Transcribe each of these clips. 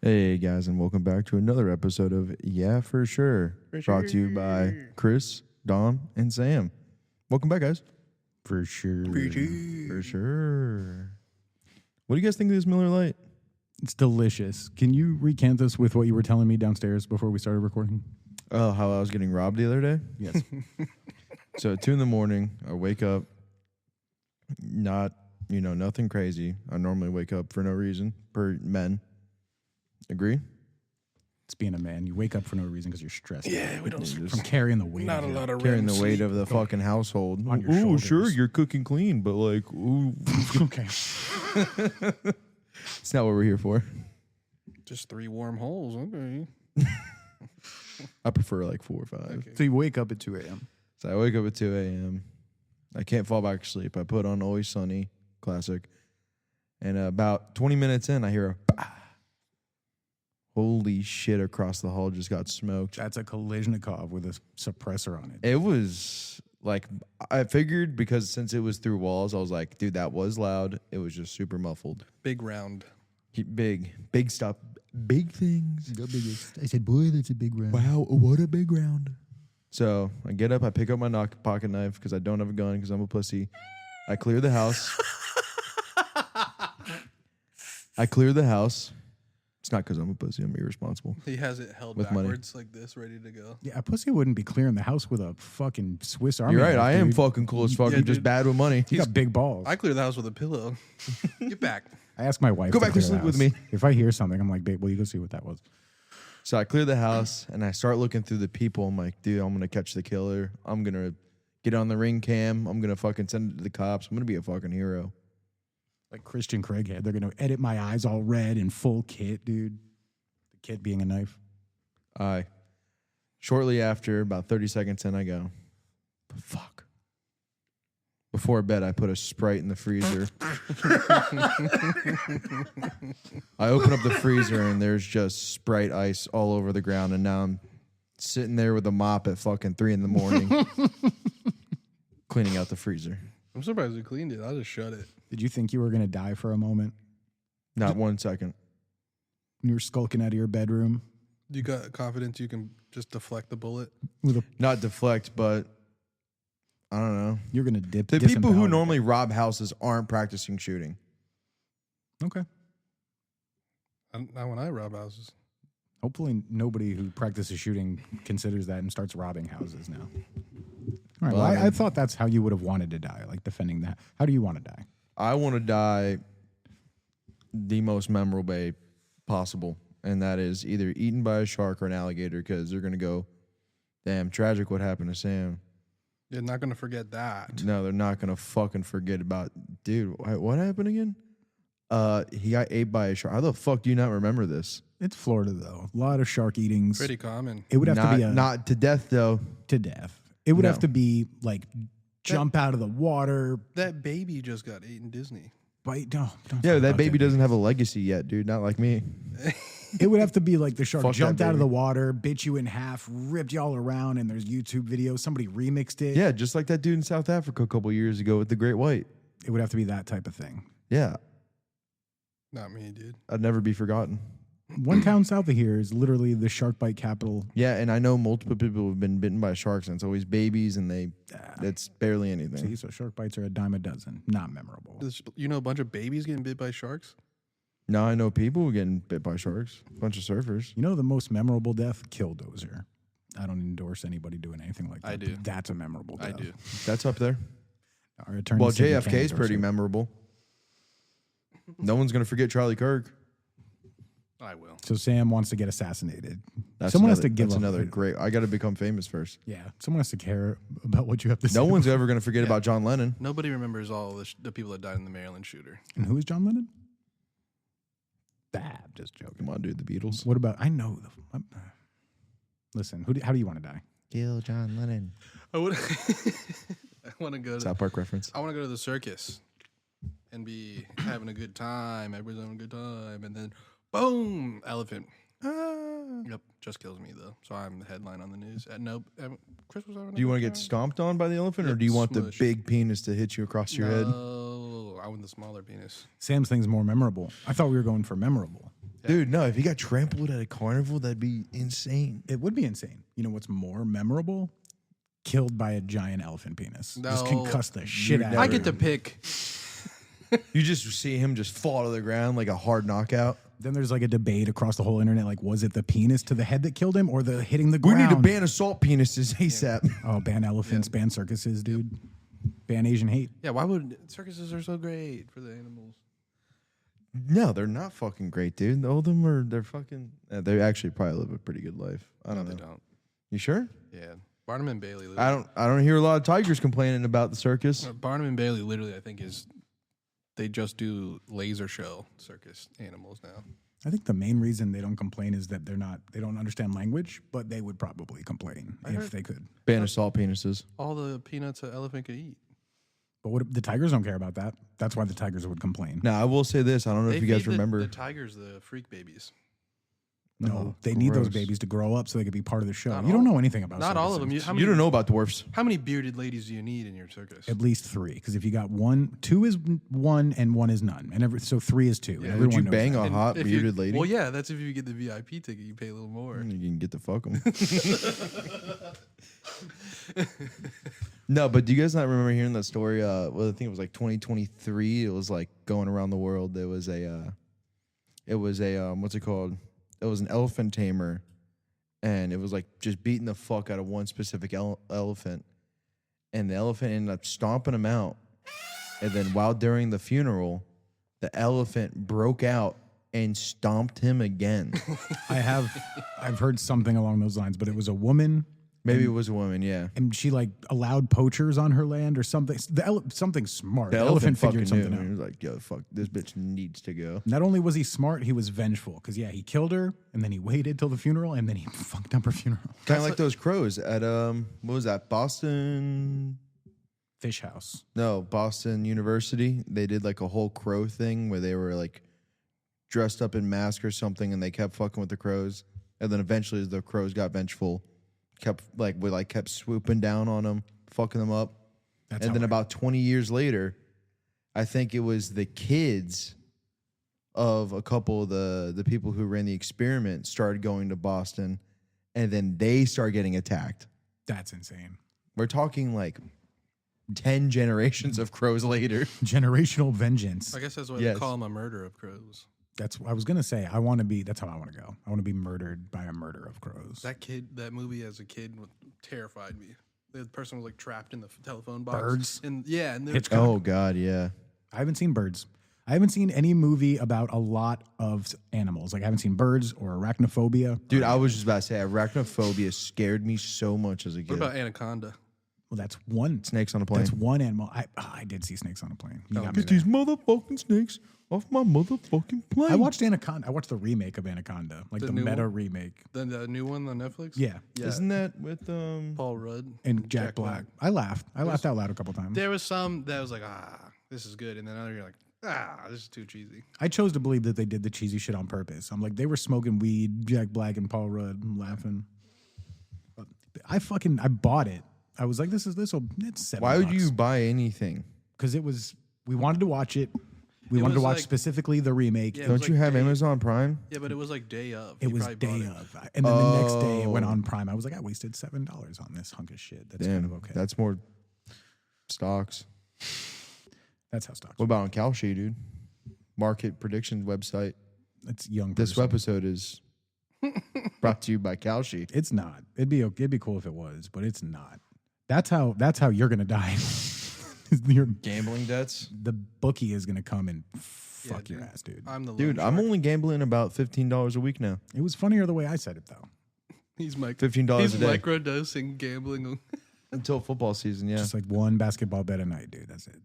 Hey guys, and welcome back to another episode of Yeah For Sure, brought to you by Chris, Dom, and Sam. Welcome back, guys. For sure. For sure. What do you guys think of this Miller Lite? It's delicious. Can you recant this with what you were telling me downstairs before we started recording? Oh, how I was getting robbed the other day? Yes. So at 2 a.m, I wake up, nothing crazy. I normally wake up for no reason, per men. Agree? It's being a man. You wake up for no reason because you're stressed. Yeah, we don't. From carrying the weight. Not a lot of Carrying REM the weight sleep. of the fucking household. On your Ooh, shoulders. sure, you're cooking clean, but like, ooh. Okay. It's not what we're here for. Just 3 warm holes. Okay. I prefer like 4 or 5. Okay. So you wake up at 2 a.m. So I wake up at 2 a.m. I can't fall back asleep. I put on Always Sunny, classic. And about 20 minutes in, I hear a bah. Holy shit, across the hall just got smoked. That's a Kalashnikov with a suppressor on it. It was like, I figured because since it was through walls, I was like, dude, that was loud. It was just super muffled. Big round. Big stuff. Big things. I said, boy, that's a big round. Wow, what a big round. So I get up, I pick up my pocket knife because I don't have a gun because I'm a pussy. I clear the house. It's not because I'm a pussy, I'm irresponsible. He has it held With money. backwards like this, ready to go. Yeah, a pussy wouldn't be clearing the house with a fucking Swiss Army You're right, knife, I am dude. fucking cool as fuck. Yeah, I'm just dude. bad with money. You got big balls. I clear the house with a pillow. Get back. I asked my wife Go to back to clear the sleep with house. me. If I hear something, I'm like, babe, will you go see what that was? So I clear the house and I start looking through the people. I'm like, dude, I'm going to catch the killer. I'm going to get on the ring cam. I'm going to fucking send it to the cops. I'm going to be a fucking hero. Like Christian Craighead. They're going to edit my eyes all red in full kit, dude. The kit being a knife. Shortly after, about 30 seconds in, I go, but fuck. Before bed, I put a Sprite in the freezer. I open up the freezer and there's just Sprite ice all over the ground. And now I'm sitting there with a mop at fucking 3 a.m. cleaning out the freezer. I'm surprised you cleaned it. I just shut it. Did you think you were going to die for a moment? Not 1 second. When you were skulking out of your bedroom? You got confidence you can just deflect the bullet? With a, Not deflect, but I don't know. you're going to dip. The people who disembowel normally rob houses aren't practicing shooting. it. Okay. Not when I rob houses. Hopefully nobody who practices shooting considers that and starts robbing houses now. All right. Well, Well, I I mean- thought that's how you would have wanted to die, like defending that. How do you want to die? I want to die the most memorable way possible, and that is either eaten by a shark or an alligator, because they're going to go, damn, tragic what happened to Sam. You're not going to forget that. No, they're not going to fucking forget about, dude, what happened again? He got ate by a shark. How the fuck do you not remember this? It's Florida, though. A lot of shark eatings. Pretty common. It would have to be Not to death, though. to death. It would No. have to be like jump out of the water, That baby just got ate in Disney. bite. No, don't Yeah, talk that about baby doesn't have a legacy yet, dude. Not like me. It would have to be like the shark Fuck that jumped out of baby. the water, bit you in half, ripped you all around, and there's YouTube videos. Somebody remixed it. Yeah, just like that dude in South Africa a couple years ago with the great white. It would have to be that type of thing. Yeah, Not me, dude. I'd never be forgotten. One town south of here is literally the shark bite capital. Yeah, and I know multiple people who have been bitten by sharks, and it's always babies, and it's barely anything. See, so shark bites are a dime a dozen. Not memorable. You know a bunch of babies getting bit by sharks? Now I know people who getting bit by sharks. A bunch of surfers. You know the most memorable death? Killdozer. I don't endorse anybody doing anything like that. I do. but That's a memorable death. I do. That's up there. Our attorney Well, said you JFK can't is endorse pretty it. memorable. No one's gonna forget Charlie Kirk. I will. So Sam wants to get assassinated. That's Someone has another, to give That's up. another great. I got to become famous first. Yeah, someone has to care about what you have to say. No one's ever gonna forget about John Lennon. Nobody remembers all the people that died in the Maryland shooter. And who is John Lennon? Just joking. Come on, dude. The Beatles. What about? I know. Listen, how do you want to die? Kill John Lennon. I would. I want to go to. South Park reference. I want to go to the circus and be having a good time. Everybody's having a good time, and then boom, elephant. Yep, just kills me though. So I'm the headline on the news. Nope, Chris was having. Do you want to get stomped on by the elephant, or Yep, do you want smush. the big penis to hit you across your head? No, I want the smaller penis. Sam's thing's more memorable. I thought we were going for memorable. Dude, no, if he got trampled at a carnival, that'd be insane. It would be insane. You know what's more memorable? Killed by a giant elephant penis. Just No. concuss the shit out of I him. get to pick. You just see him just fall to the ground like a hard knockout. Then there's like a debate across the whole internet. Like, was it the penis to the head that killed him or the hitting the We ground? need to ban assault penises ASAP. Oh, ban elephants, ban circuses, dude. Ban Asian hate. Yeah, why would circuses are so great for the animals? No, they're not fucking great, dude. All of them are, they're fucking, they actually probably live a pretty good life. I No, don't they know. don't. You sure? Yeah, Barnum and Bailey. I don't hear a lot of tigers complaining about the circus. Barnum and Bailey, literally, I think they just do laser show circus animals now. I think the main reason they don't complain is that they don't understand language, but they would probably complain if they could. Ban assault penises. All the peanuts an elephant could eat. But what the tigers don't care about that. That's why the tigers would complain. Now, I will say this. I don't know if you guys feed remember. the tigers the freak babies. No, they Oh, need those gross. babies to grow up so they could be part of the show. Not You don't all- know anything about Not all of them. circuses. You don't know about dwarfs. How many bearded ladies do you need in your circus? At least 3, because if you got 1, 2 is 1 and 1 is none, and so 3 is 2. and Yeah, everyone Would you knows bang that. a And hot if you- bearded lady? Well, yeah, that's if you get the VIP ticket, you pay a little more. You can get to fuck them. No, but do you guys not remember hearing that story? Well, I think it was like 2023. It was like going around the world. There was a, what's it called? It was an elephant tamer, and it was like just beating the fuck out of one specific elephant, and the elephant ended up stomping him out. And then while during the funeral, the elephant broke out and stomped him again. I've heard something along those lines, but it was a woman. Maybe it was a woman, yeah. And she like allowed poachers on her land or something. Something smart. The elephant fucking figured something knew. out. He was like, yo, fuck, this bitch needs to go. Not only was he smart, he was vengeful. Because yeah, he killed her, and then he waited till the funeral, and then he fucked up her funeral. Kind of like those crows at, what was that, Boston? Fish house. No, Boston University. They did like a whole crow thing where they were like dressed up in masks or something, and they kept fucking with the crows. And then eventually the crows got vengeful, kept swooping down on them, fucking them up. That's And then about 20 years later, I think it was the kids of a couple of the people who ran the experiment started going to Boston, and then they started getting attacked. That's insane. We're talking like 10 generations of crows later. Generational vengeance. I guess that's why Yes. they call them a murder of crows. That's I was gonna say. I want to be. That's how I want to go. I want to be murdered by a murder of crows. That movie as a kid terrified me. The person was like trapped in the telephone box. Birds? And yeah, and Hitchcock. Oh, God, yeah. I haven't seen Birds. I haven't seen any movie about a lot of animals. Like I haven't seen Birds or Arachnophobia. Dude, I was just about to say, arachnophobia scared me so much as a what kid. about Anaconda? Well, that's one. Snakes on a plane? That's one animal. I did see snakes on a plane. You got me Get there. these motherfucking snakes off my motherfucking plane. I watched Anaconda. I watched the remake of Anaconda, like the new meta one? remake. The new one on Netflix? Yeah, Yeah. Isn't that with Paul Rudd and Jack Black. I laughed. I laughed out loud a couple times. There was some that was like, this is good. And then other you're like, this is too cheesy. I chose to believe that they did the cheesy shit on purpose. I'm like, they were smoking weed, Jack Black and Paul Rudd. I'm laughing. But I bought it. I was like, it's $7. Why would you buy anything? Because we wanted to watch it. We wanted to was watch like- specifically the remake. Yeah, it Don't was you like have day- Amazon Prime? Yeah, but it was like day of. It You was probably day bought it. of. And then the next day it went Oh. on Prime. I was like, I wasted $7 on this hunk of shit. That's Damn, kind of okay. that's more stocks. That's how stocks. What about on Kalshi, dude? Market predictions website. It's young. This person. episode is brought to you by Kalshi. It's not. It'd be cool if it was, but it's not. That's how you're gonna die. Gambling debts? The bookie is gonna come and fuck dude. your ass, dude. I'm the Dude, loan I'm shark. only gambling about $15 a week now. It was funnier the way I said it though. He's $15 he's a day. microdosing gambling. Until football season, yeah. Just like one basketball bet a night, dude. That's it.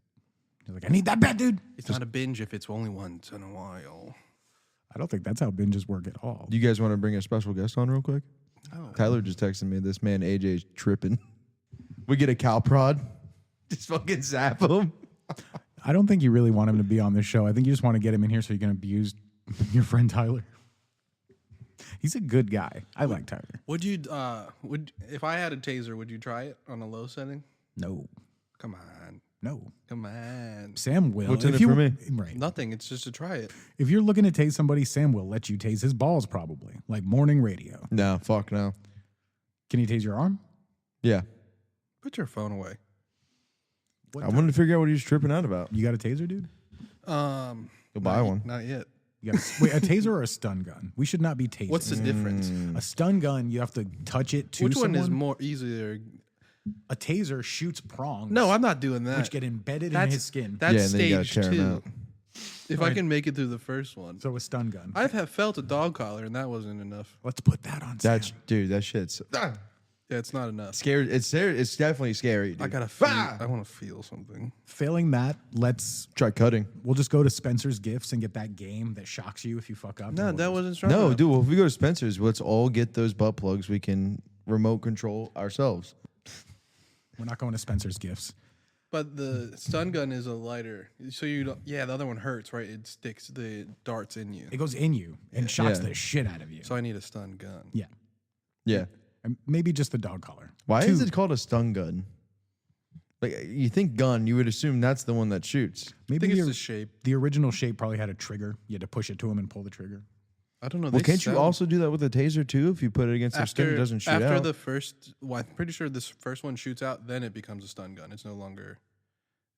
He's like, I need that bet, dude. It's not a binge if it's only once in a while. I don't think that's how binges work at all. Do you guys want to bring a special guest on real quick? Oh. Tyler just texted me. This man AJ's tripping. We get a cow prod. Just fucking zap him. I don't think you really want him to be on this show. I think you just want to get him in here so you can abuse your friend Tyler. He's a good guy. I like Tyler. Would you if I had a taser, would you try it on a low setting? No. Come on. No. Come on. Sam will. What's in If it for me? Right. Nothing. It's just to try it. If you're looking to tase somebody, Sam will let you tase his balls probably. Like morning radio. No, fuck no. Can you tase your arm? Yeah. Put your phone away. What I wanted to figure out what he was tripping out about. You got a taser, dude? You'll buy one. Not yet. You got wait, a taser or a stun gun? We should not be tasing. What's the difference? A stun gun, you have to touch it to Which someone. one is more easier? A taser shoots prongs. No, I'm not doing that. which get embedded in his skin. That's Yeah, and then you gotta stage tear 'em 2. out. If I can make it through the first one. So a stun gun. I've felt a dog collar, and that wasn't enough. Let's put that on Sam. That's dude. That shit's Yeah, it's not enough. scary. It's definitely scary. Dude. I gotta feel. I want to feel something. Failing that, try cutting. we'll just go to Spencer's Gifts and get that game that shocks you if you fuck up. No, And that we'll wasn't strong No, enough. dude. Well, if we go to Spencer's, let's all get those butt plugs. We can remote control ourselves. we're not going to Spencer's Gifts. But the stun gun is a lighter, so you don't. Yeah, the other one hurts, right? It sticks the darts in you. It goes in you and shocks Yeah. the shit out of you. So I need a stun gun. Yeah. Yeah. And maybe just the dog collar. Why Two. is it called a stun gun? Like you think gun, you would assume that's the one that shoots. I Maybe think it's the, the shape. the original shape probably had a trigger. You had to push it to him and pull the trigger. I don't know. Well, they can't you sound- also do that with a taser too? If you put it against their skin, it doesn't shoot after out. the first? Well, I'm pretty sure this first one shoots out. Then it becomes a stun gun. It's no longer.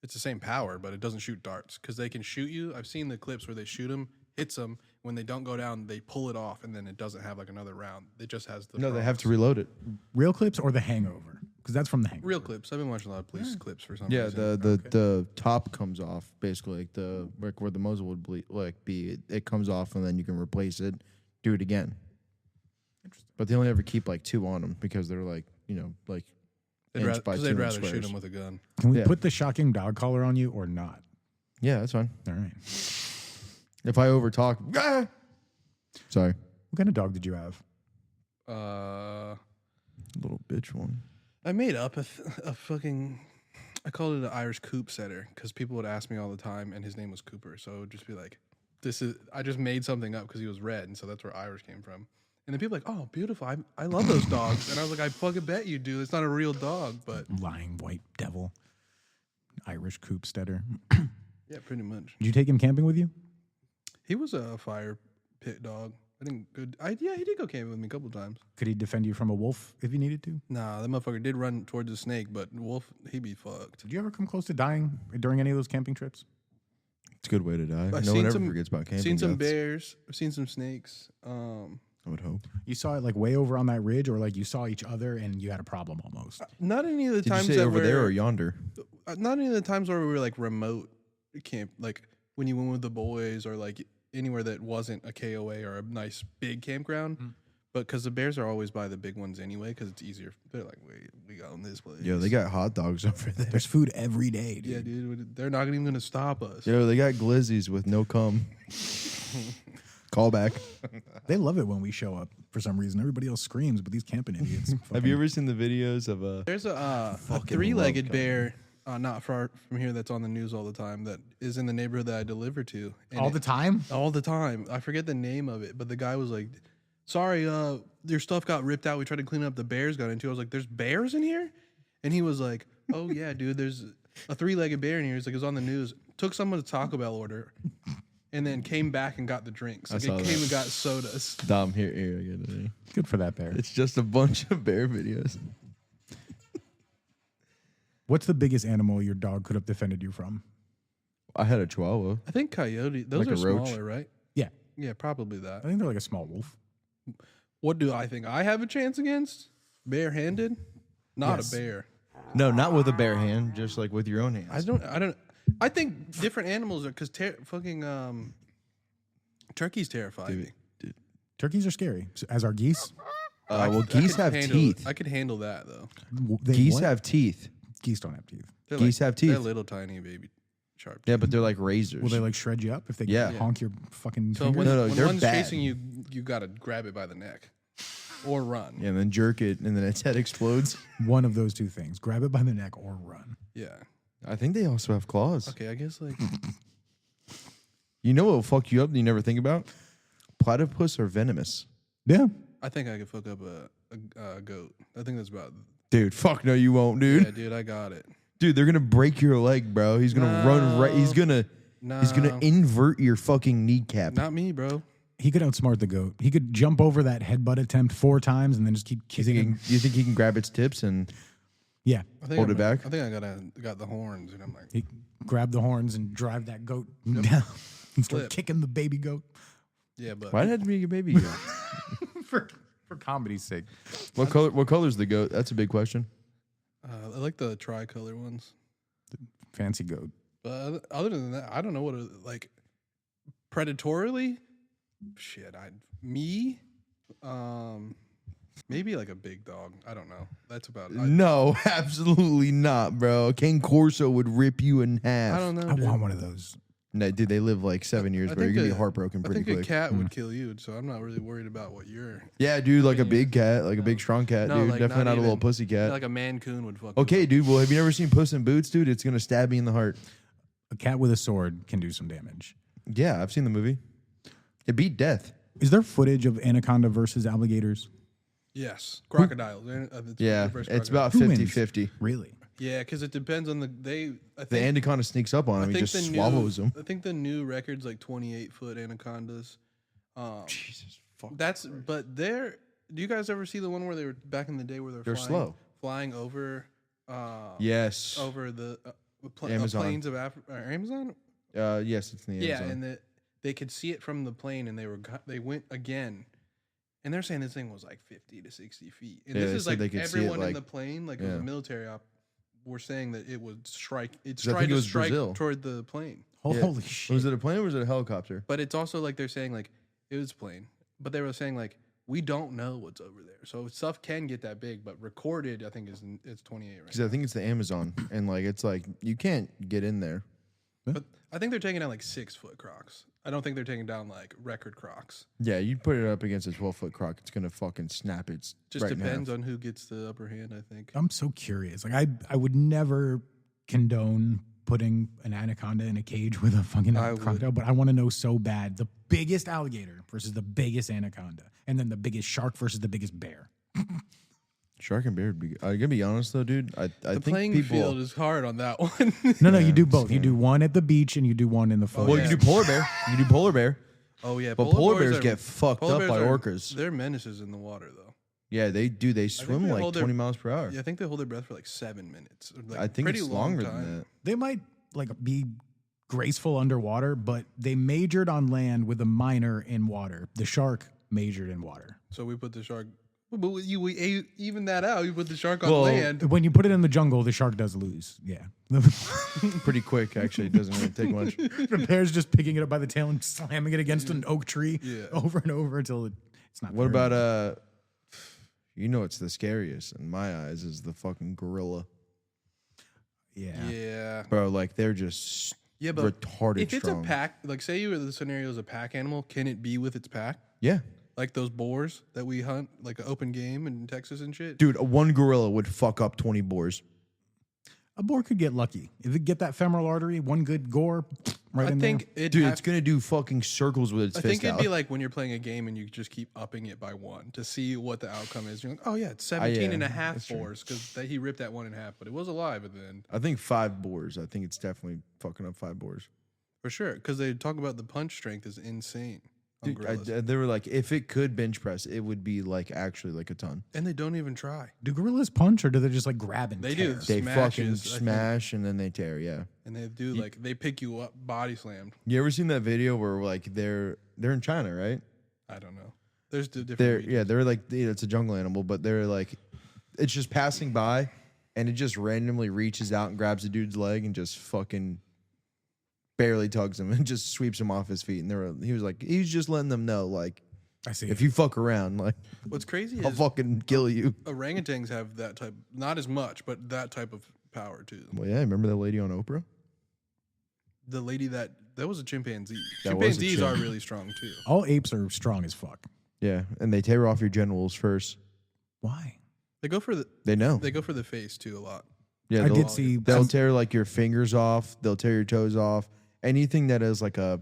It's the same power, but it doesn't shoot darts because they can shoot you. I've seen the clips where they shoot them, hits them. When they don't go down, they pull it off, and then it doesn't have like another round. It just has the. No, they have prongs. to reload it. Real clips or the Hangover? Because that's from the Hangover. Real clips. I've been watching a lot of police clips for some Yeah, reason. the top comes off basically, like the where the muzzle would be. It comes off, and then you can replace it. Do it again. Interesting. But they only ever keep like 2 on them because they're like like They'd inch rather, by 2 they'd inch rather shoot squares. them with a gun. Can we Yeah. put the shocking dog collar on you or not? Yeah, that's fine. All right. If I overtalk, sorry, What kind of dog did you have? little bitch one. I made up a fucking. I called it an Irish Coop setter because people would ask me all the time, and his name was Cooper. So it would just be like, "This is." I just made something up because he was red, and so that's where Irish came from. And then people were like, "Oh, beautiful! I love those dogs." And I was like, "I fucking bet you do. It's not a real dog, but Lying white devil. Irish Coop Stetter. yeah, pretty much." Did you take him camping with you? He was a fire pit dog. I think good. Yeah, he did go camping with me a couple times. Could he defend you from a wolf if you needed to? Nah, that motherfucker did run towards the snake, but wolf, he'd be fucked. Did you ever come close to dying during any of those camping trips? It's a good way to die. I've No seen one ever some- forgets about camping. Seen some deaths. bears. I've seen some snakes. I would hope. You saw it like way over on that ridge, or like you saw each other and you had a problem almost. Not any of the Did you times say that over there we're- or yonder? not any of the times where we were like remote camp, like when you went with the boys or like anywhere that wasn't a KOA or a nice big campground. But because the bears are always by the big ones anyway, because it's easier. They're like, wait, we got in this place. Yo, they got hot dogs over there. There's food every day, dude. Yeah, dude, they're not even gonna stop us. Yo, they got glizzies with no cum. Call back. They love it when we show up for some reason. Everybody else screams, but these camping idiots. Have you ever seen the videos of There's a Fucking three-legged love bear, not far from here, that's on the news all the time. That is in the neighborhood that I deliver to. And all the time? all the time. I forget the name of it, but the guy was like, "Sorry, your stuff got ripped out. We tried to clean up. The bears got into." I was like, "There's bears in here?" And he was like, "Oh yeah, dude. There's a three-legged bear in here." He's like, "It was on the news." Took someone to Taco Bell order, and then came back and got the drinks. Like saw it came that. and got sodas. Dom? Here, I get it. Good for that bear. It's just a bunch of bear videos. What's the biggest animal your dog could have defended you from? I had a chihuahua. I think coyote. Those Like are a roach? smaller, right? Yeah. Yeah, probably I that. think they're like a small wolf. What do I think I have a chance against? Barehanded? Not Yes. a bear. No, not with a bare hand, just like with your own hands. I don't. I think different animals are because fucking turkeys terrify me. Turkeys are scary, as are geese. Well, I geese could have handle- teeth. I could handle that though. Geese what? have teeth. Geese don't have teeth. They're Geese have They're teeth. little tiny baby sharp. Yeah, but they're like razors. Will they like shred you up if they Yeah. honk your fucking So fingers? when, No, when they're one's bad. chasing you, you gotta grab it by the neck or run. Yeah, and then jerk it, and then its head explodes. One of those two things. Grab it by the neck or run. Yeah. I think they also have claws. Okay, I guess like You know what will fuck you up that you never think about? Platypus are venomous. Yeah. I think I could fuck up a goat. I think that's about. Dude, fuck no, you won't, dude. Yeah, dude, I got it. Dude, they're gonna break your leg, bro. He's gonna run right. He's gonna invert your fucking kneecap. Not me, bro. He could outsmart the goat. He could jump over that headbutt attempt 4 times and then just keep kicking him. You think he can grab its tips and Yeah. hold it back? I think I got the horns, and I'm like, He grab the horns and drive that goat down. And start Flip. kicking the baby goat. yeah, but Why'd it have to be a baby goat? For comedy's sake. What color's the goat? That's a big question. I like the tricolor ones. Fancy goat. But other than that, I don't know what like predatorily. Shit, maybe like a big dog. I don't know. That's about it. No, absolutely not, bro. A King Corso would rip you in half. I don't know. I Dude. want one of those. No, dude, they live like 7 years, I bro. You're think gonna be a- heartbroken I pretty think quick. a cat would kill you, so I'm not really worried about what you're. Yeah, dude, like a big cat, like a big strong cat, No, dude. like, Definitely not a little even- pussy cat. Like a Mancoon would fuck. Okay, you up. dude. Well, have you never seen Puss in Boots, dude? It's gonna stab me in the heart. A cat with a sword can do some damage. Yeah, I've seen the movie. It beat death. Is there footage of anaconda versus alligators? Yes, crocodiles. Yeah, versus it's crocodiles. about Who wins? 50-50. Really? Yeah, because it depends on I The think, anaconda sneaks up on him. He just the swallows him. I think the new record's like 28-foot anacondas. Jesus fuck. But they're. Do you guys ever see the one where they were back in the day where They're slow. flying over? Yes. Over the Amazon. plains of Africa, Amazon. Yes, it's in the Yeah, Amazon. and they could see it from the plane, and they went again, and they're saying this thing was like 50 to 60 feet, and Yeah, this they is said like they could see it, everyone in like- the plane, like it was yeah. a military op, were saying that it would strike. It's 'Cause I tried think it to was strike Brazil. toward the plane, Yeah. Holy shit. Was it a plane or was it a helicopter? but it's also like they're saying like it was a plane, but they were saying like we don't know what's over there, so stuff can get that big, but recorded I think it's 28 right. Because I think it's the Amazon, and like it's like you can't get in there. But I think they're taking down like 6-foot crocs. I don't think they're taking down like record crocs. Yeah, you put it up against a 12-foot croc, it's gonna fucking snap its. Just right in depends half. on who gets the upper hand, I think. I'm so curious. Like I would never condone putting an anaconda in a cage with a fucking I would. crocodile, but I want to know so bad the biggest alligator versus the biggest anaconda, and then the biggest shark versus the biggest bear. Shark and bear would be. I'm gonna be honest though, dude. I The think playing people. field is hard on that one. No, Yeah, you do both. You yeah. do one at the beach and you do one in the forest. Well, yeah. you do polar bear. You do polar bear. Oh yeah, But polar bears get fucked up by orcas. They're menaces in the water though. Yeah, they do. They swim they like hold 20 their- miles per hour. Yeah, I think they hold their breath for like 7 minutes. Like I think pretty it's long longer time. than that. They might like be graceful underwater, but they majored on land with a minor in water. The shark majored in water. So we put the shark. But we even that out. You put the shark on Well, land. When you put it in the jungle, the shark does lose. Yeah. Pretty quick, actually. It doesn't really take much. The bear's just picking it up by the tail and slamming it against an oak tree Yeah. over and over until it's not. What very about you know, it's the scariest in my eyes is the fucking gorilla, Yeah. Yeah. bro. Like they're just Yeah, but retarded if it's strong. a pack, like say you were the scenario is a pack animal, can it be with its pack? Yeah, Like those boars that we hunt, like an open game in Texas and shit. dude. One gorilla would fuck up 20 boars. A boar could get lucky. If it get that femoral artery, one good gore, right I in think there. it. Dude, it's gonna do fucking circles with its I fist think it'd out. be like when you're playing a game and you just keep upping it by 1 to see what the outcome is. You're like, oh yeah, it's 17 and a half that's true. boars because he ripped that one in half, but it was alive at the end. I think 5 boars. I think it's definitely fucking up 5 boars. For sure, because they talk about the punch strength is insane on Dude, gorillas. they were like, if it could bench press, it would be like actually like a ton. And they don't even try. Do gorillas punch or do they just like grab and They tear? do. They fucking Smashes, I think. smash and then they tear. Yeah. And they do like they pick you up, body slammed. You ever seen that video where like they're in China, right? I don't know. There's different. They're regions. they're like it's a jungle animal, but they're like it's just passing by and it just randomly reaches out and grabs a dude's leg and just fucking barely tugs him and just sweeps him off his feet. And he was like, he's just letting them know, like, I see. if you fuck around, like, What's crazy I'll is fucking kill you. orangutans have that type, not as much, but that type of power too. Well, yeah, remember that lady on Oprah? The lady that was a chimpanzee. That was a Chimpanzees chimp. are really strong too. All apes are strong as fuck. Yeah, and they tear off your genitals first. Why? They go for the They know. face too a lot. Yeah, I they'll- did see. They'll tear like your fingers off. They'll tear your toes off. Anything that is like a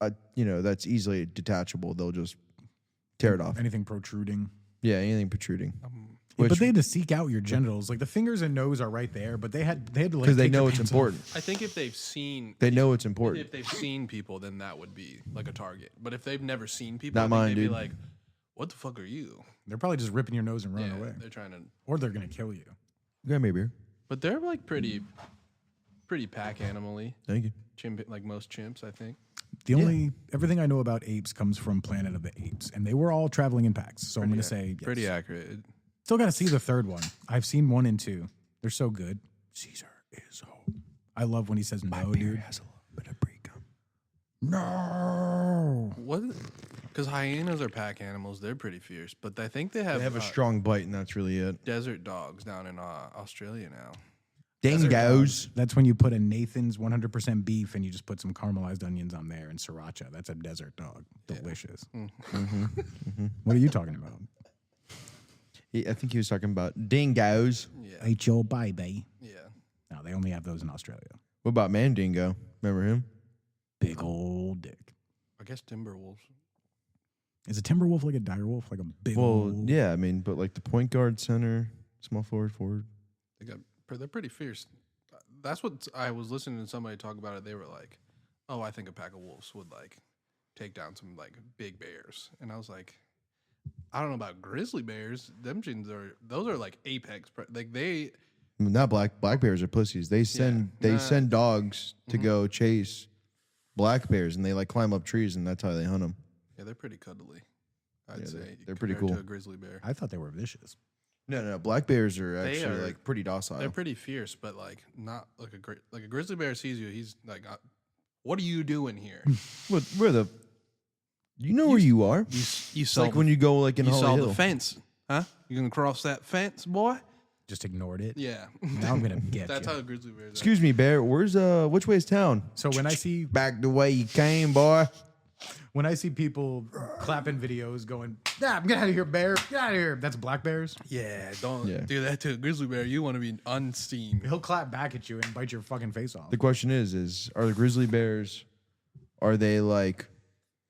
that's easily detachable, they'll just tear it off. anything protruding. Yeah, anything protruding. Yeah, but they had to seek out your genitals. Like the fingers and nose are right there, but they had to like because they take know their it's pants important. I think if they've seen, They know it's important. if they've seen people, then that would be like a target. But if they've never seen people, Not I think mine, they'd dude. be like, "What the fuck are you?" off. They're probably just ripping your nose and running away, They're trying to. or they're gonna kill you. Got me a beer. But they're like pretty pack animal-y. Thank you. Like most chimps, I think. The only everything I know about apes comes from Planet of the Apes, and they were all traveling in packs. So I'm gonna say yes. Pretty accurate. Still got to see the third one. I've seen 1 and 2. They're so good. Caesar is home. I love when he says no, dude. Has a little bit of pre-cum. No. What? Because hyenas are pack animals. They're pretty fierce, but I think they have They have a strong bite, and that's really it. desert dogs down in Australia now. Dingoes. That's when you put a Nathan's 100% beef and you just put some caramelized onions on there and sriracha. That's a desert dog. Delicious. What are you talking about? I think he was talking about dingoes. Yeah, Ate your baby. yeah. No, they only have those in Australia. What about Mandingo? Remember him? Big old dick. I guess timberwolves. Is a timber wolf like a dire wolf? Like a big Well, old... yeah, I mean, but like the point guard, center, small forward. They're pretty fierce. That's what I was listening to somebody talk about it. They were like, "Oh, I think a pack of wolves would like take down some like big bears," and I was like, "I don't know about grizzly bears. Those are like apex. Like they Not black bears are pussies. They send send dogs to go chase black bears, and they like climb up trees, and that's how they hunt them. Yeah, they're pretty cuddly. I'd say they're pretty compared cool. to a grizzly bear. I thought they were vicious. No. Black bears are They actually are- like pretty docile. They're pretty fierce, but like not like a grizzly bear sees you. He's like, "What are you doing here?" Where the? You know where you are. You It's saw like when you go like in you Holly saw Hill. the fence, huh? You gonna cross that fence, boy? Just ignored it. Yeah. Now I'm going to get That's you. how grizzly bears. Excuse me, bear. Where's which way is town? So when I see Back the way you came, boy. people clapping videos going, get out of here, bear. Get out of here. That's black bears. Yeah, don't Yeah. do that to a grizzly bear. You want to be unseen. He'll clap back at you and bite your fucking face off. The question is are the grizzly bears? Are they like?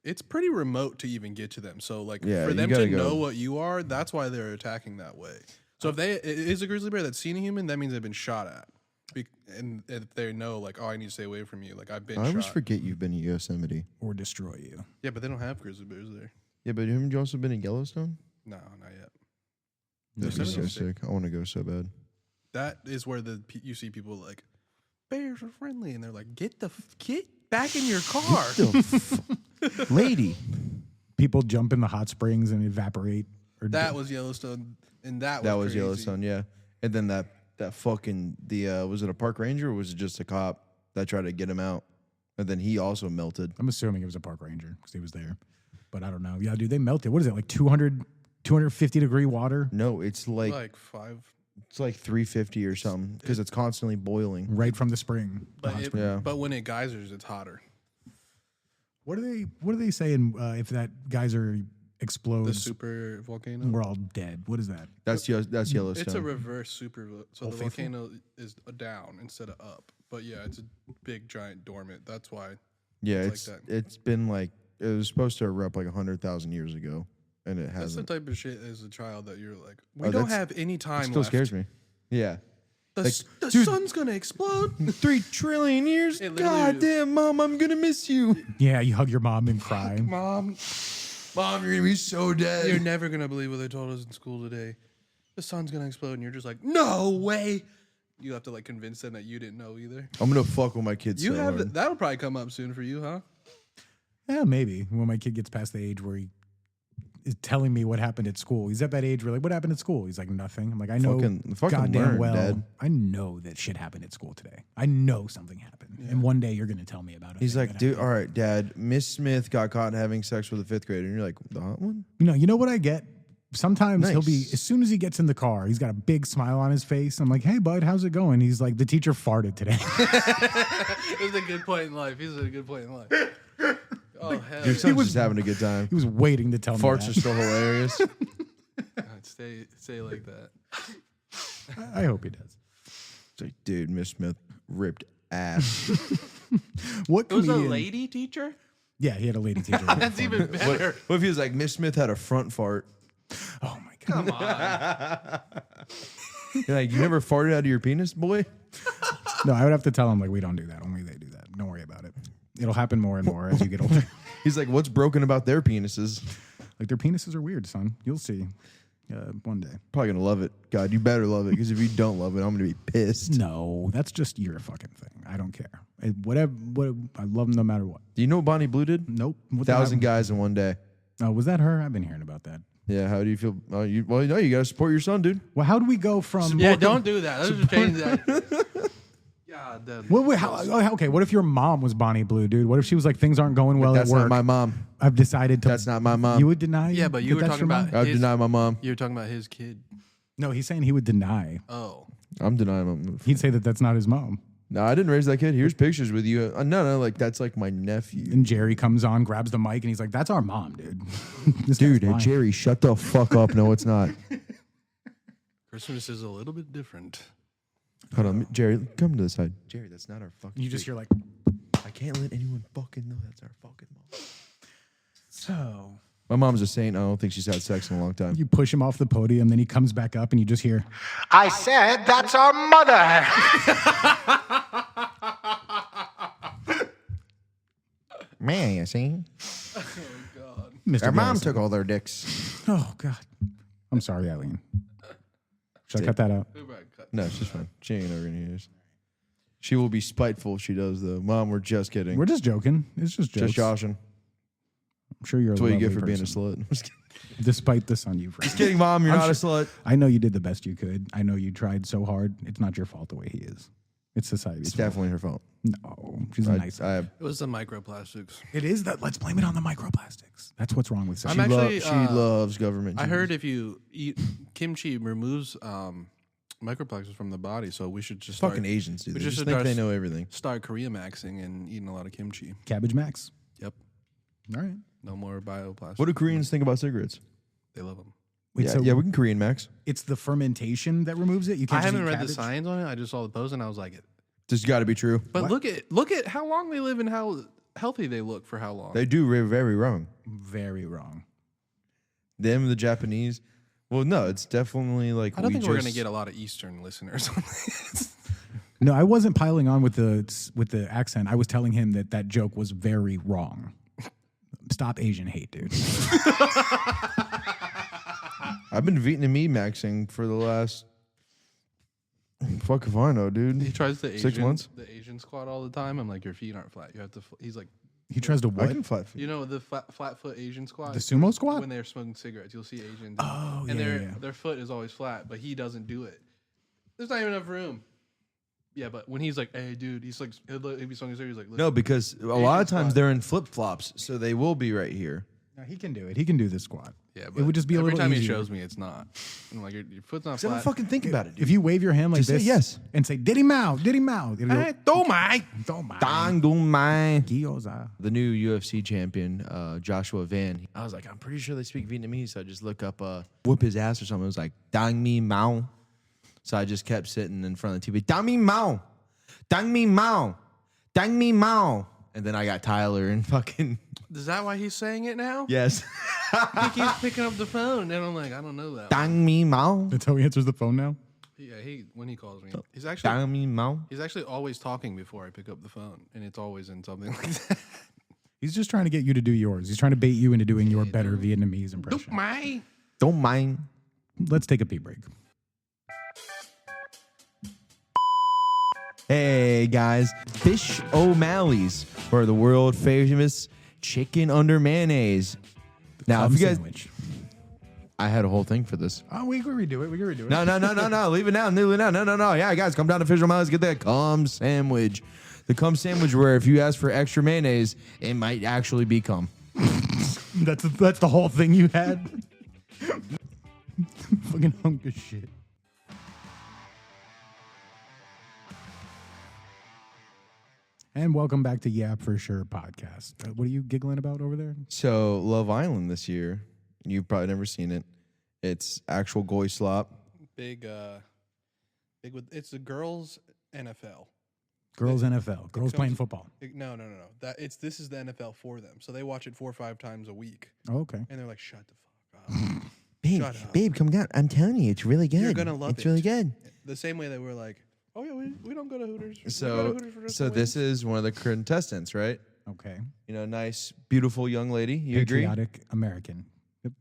It's pretty remote to even get to them. So like Yeah, for you them gotta to go. know what you are, that's why they're attacking that way. So if it is a grizzly bear that's seen a human, that means they've been shot at. And if they know like, oh, I need to stay away from you. Like I've been I always shot. forget you've been in Yosemite. Or destroy you. Yeah, but they don't have grizzly bears there. Yeah, but haven't you also been in Yellowstone? No, not yet. That'd be so Yosemite's sick. I want to go so bad. That is where you see people like, bears are friendly, and they're like, get back in your car. Lady. People jump in the hot springs and evaporate. Or That was Yellowstone, and that was That was crazy. Yellowstone, yeah. And then that fucking was it a park ranger or was it just a cop that tried to get him out? And then he also melted. I'm assuming it was a park ranger because he was there. But I don't know. Yeah, dude, they melted. What is it, like 250 degree water? No, it's like it's like 350 or something because it's constantly boiling. Right from the spring. Yeah. But when it geysers, it's hotter. What do they saying if that geyser The explodes? super volcano. We're all dead. What is that? That's Yellowstone. It's a reverse super. So the faithful? volcano is down instead of up. But yeah, it's a big giant dormant. That's why. yeah, it's like that. it's been like it was supposed to erupt like 100,000 years ago, and it That's the hasn't. type of shit as a child that you're like, we Oh, don't that's- have any time It still left. scares me. Yeah. The sun's gonna explode. 3 trillion years? It literally God is. damn, Mom, I'm gonna miss you. Yeah, you hug your mom and cry. Mom, Mom, you're gonna be so dead. you're never gonna believe what they told us in school today. The sun's gonna explode, and you're just like, no way. You have to like convince them that you didn't know either. I'm gonna fuck with my kids. You so have hard. that'll probably come up soon for you, huh? Yeah, maybe when my kid gets past the age where he is telling me what happened at school. He's at that age where like, what happened at school? He's like, nothing. I'm like, I know Fucking goddamn learn, well. Dad. I know that shit happened at school today. I know something happened. And one day you're going to tell me about it. He's like, dude, all right, Dad, Miss Smith got caught having sex with a 5th grader. And you're like, the hot one? You know what I get? Sometimes he'll be, Nice. as soon as he gets in the car, he's got a big smile on his face. I'm like, hey, bud, how's it going? He's like, the teacher farted today. It was a good point in life. He's at a good point in life. Oh hell! Your Yeah. son's just having a good time. He was waiting to tell Farts me are that. still hilarious. God, stay like that. I hope he does. It's like, dude, Miss Smith ripped ass. What It was a comedian- lady teacher. Yeah, he had a lady teacher. That's even better. What if he was like, Miss Smith had a front fart? Oh my Come on. You're like, you never farted out of your penis, boy? No, I would have to tell him, like, we don't do that. Only they do that. Don't worry about it. It'll happen more and more as you get older. He's like, what's broken about their penises? Like, their penises are weird, son. You'll see one day. Probably gonna love it. God, you better love it, because if you don't love it, I'm gonna be pissed. No, that's just your fucking thing. I don't care. Whatever. I love them no matter what. Do you know what Bonnie Blue did? Nope. 1,000 guys in one day. Oh, was that her? I've been hearing about that. Yeah, how do you feel? Well, you gotta support your son, dude. Well, how do we go from... Yeah, don't do that. Let's just change that. God, that Okay, what if your mom was Bonnie Blue, dude? What if she was like, things aren't going well at That's work? not my mom. I've decided to... That's not my mom. You would deny? Yeah, but you were that's talking your mom? about... I would deny my mom. You were talking about his kid. No, he's saying he would deny. Oh. I'm denying my mom. He'd say that that's not his mom. No, I didn't raise that kid. Here's pictures with you. No, like that's like my nephew. And Jerry comes on, grabs the mic, and he's like, that's our mom, dude. This Dude, guy's lying. Jerry, shut the fuck up. No, it's not. Christmas is a little bit different. Hold on, Jerry, come to the side. Jerry, that's not our fucking. You just tree. hear like... I can't let anyone fucking know that's our fucking mom. So... My mom's a saint. I don't think she's had sex in a long time. You push him off the podium, then he comes back up, and you just hear... I said that's our mother. Man, you see? Mr. Our mom Garrison. took all their dicks. Oh, God. I'm sorry, Eileen. Should I cut that out? No, she's fine. She ain't ever gonna use. She will be spiteful if she does, though. Mom, we're just kidding. We're just joking. It's just jokes. just joshing. I'm sure you're That's a what you lovely get for being a person. slut. Just kidding. Despite the son you've raised. Just kidding, Mom. You're I'm not a slut. I know you did the best you could. I know you tried so hard. It's not your fault the way he is. It's society's It's fault. definitely her fault. No, she's a nice. It was the microplastics. It is that. Let's blame it on the microplastics. That's what's wrong with I'm society. actually, she loves government. I heard if you eat kimchi removes microplastics from the body, so we should just fucking start, Asians do. we They just just think start- they know everything. start Korea maxing and eating a lot of kimchi. Cabbage Max. Yep. All right. No more bioplastics. What do Koreans think about cigarettes? They love them. Wait, yeah, so yeah, we can Korean max. it's the fermentation that removes it. You I can't. haven't just eat read cabbage? the science on it. I just saw the post and I was like, This got to be true. but look at how long they live and how healthy they look for how long. They do very wrong. Very wrong. Them, the Japanese. Well, no, it's definitely like I don't think we're gonna just- get a lot of Eastern listeners on this. No, I wasn't piling on with the accent. I was telling him that joke was very wrong. Stop Asian hate, dude. I've been Vietnamese maxing for the last. Fuck if I know, dude. He tries the 6 months. the Asian squat all the time. I'm like, your feet aren't flat. You have to. He's like, He tries to I what? can flat feet. you know, the flat foot Asian squat. The sumo squat? When they're smoking cigarettes, you'll see Asians. Oh, and yeah. their foot is always flat, but he doesn't do it. There's not even enough room. Yeah, but when he's like, "Hey, dude," he's like, he'll be smoking cigarettes. He's like, No, because a lot of times squat. they're in flip flops, so they will be right here. No, he can do it. He can do the squat. yeah, it would just be a every little time easier. he shows me, it's not. I'm like, your foot's not So don't flat. fucking think about it, dude. If you wave your hand like Just say this, yes. and say "Diddy Mao, Diddy Mao," it'll go, Don't mind. "Don't mind." Dang, don't mind. Gyoza. The new UFC champion, Joshua Van. I was like, I'm pretty sure they speak Vietnamese, so I just look up, whoop his ass or something. It was like, Dang mi mao. So I just kept sitting in front of the TV. Dang mi mao. Dang mi mao. Dang mi mao. And then I got Tyler and fucking. Is that why he's saying it now? Yes. He keeps picking up the phone, and I'm like, I don't know that. Dang mi mao. That's how he answers the phone now. Yeah, when he calls me, he's actually Dang mi mao. he's actually always talking before I pick up the phone, and it's always in something like that. He's just trying to get you to do yours. He's trying to bait you into doing your better Vietnamese impression. Don't mind. Don't mind. Let's take a pee break. Hey guys, Fish O'Malley's for the world famous chicken under mayonnaise. Now, if you guys, Sandwich. I had a whole thing for this. Oh, we can redo it. We can redo it. No, leave it now, leave it now. No. Yeah, guys, come down to Fish O'Malley's, get that cum sandwich. The cum sandwich where if you ask for extra mayonnaise, it might actually be cum. That's the whole thing you had. Fucking hunk of shit. And welcome back to Yeah For Sure podcast. What are you giggling about over there? So, Love Island this year, you've probably never seen it. It's actual goy slop. Big with it's the girls NFL. Girls NFL. Girls playing football. No. This is the NFL for them. So they watch it 4 or 5 times a week, Oh, okay. and they're like, "Shut the fuck up." babe, Shut up. babe, come down. I'm telling you, it's really good. You're gonna love it's it. really good. The same way that we're like, oh yeah, we don't go to Hooters. We go to So, Hooters for just so the this wings. is one of the contestants, right? Okay. You know, nice, beautiful young lady. You agree? Patriotic American. Yep.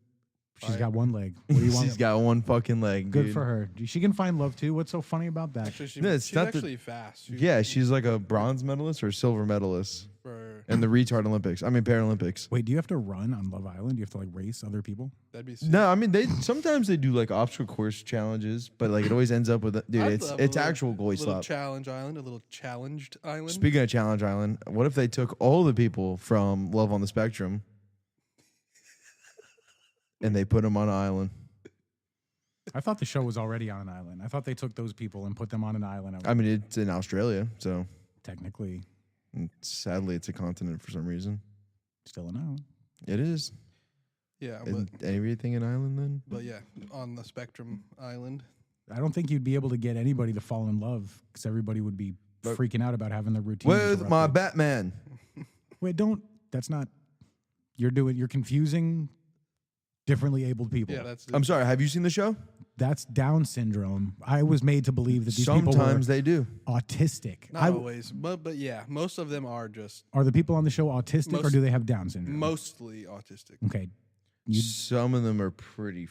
She's got one leg. What do you want? She's got one fucking leg. Good dude. for her. She can find love too. What's so funny about that? Actually, No, it's she's not the- actually fast. Yeah, she's like a bronze medalist or silver medalist For, in the retard Olympics. I mean, Paralympics. Wait, do you have to run on Love Island? Do you have to like race other people? that'd be No, I mean sometimes they do like obstacle course challenges, but like it always ends up with dude. I'd It's love a it's little- actual goalie little slap. challenge island, a little challenged island. Speaking of Challenge Island, what if they took all the people from Love on the Spectrum and they put them on an island? I thought the show was already on an island. I thought they took those people and put them on an island. I mean, it's in Australia, so Technically, sadly, it's a continent for some reason. still an island. It is. Yeah, Isn't everything an island then? but yeah, on the Spectrum Island. I don't think you'd be able to get anybody to fall in love because everybody would be But- freaking out about having their routine. With my interrupted. Batman. Wait, don't. That's not. You're confusing differently abled people. Yeah, that's. I'm sorry. Have you seen the show? That's Down syndrome. I was made to believe that these people Sometimes were they do. autistic. not always, but yeah, most of them are just Are the people on the show autistic or Most- do they have Down syndrome? mostly autistic. Okay. You, Some of them are pretty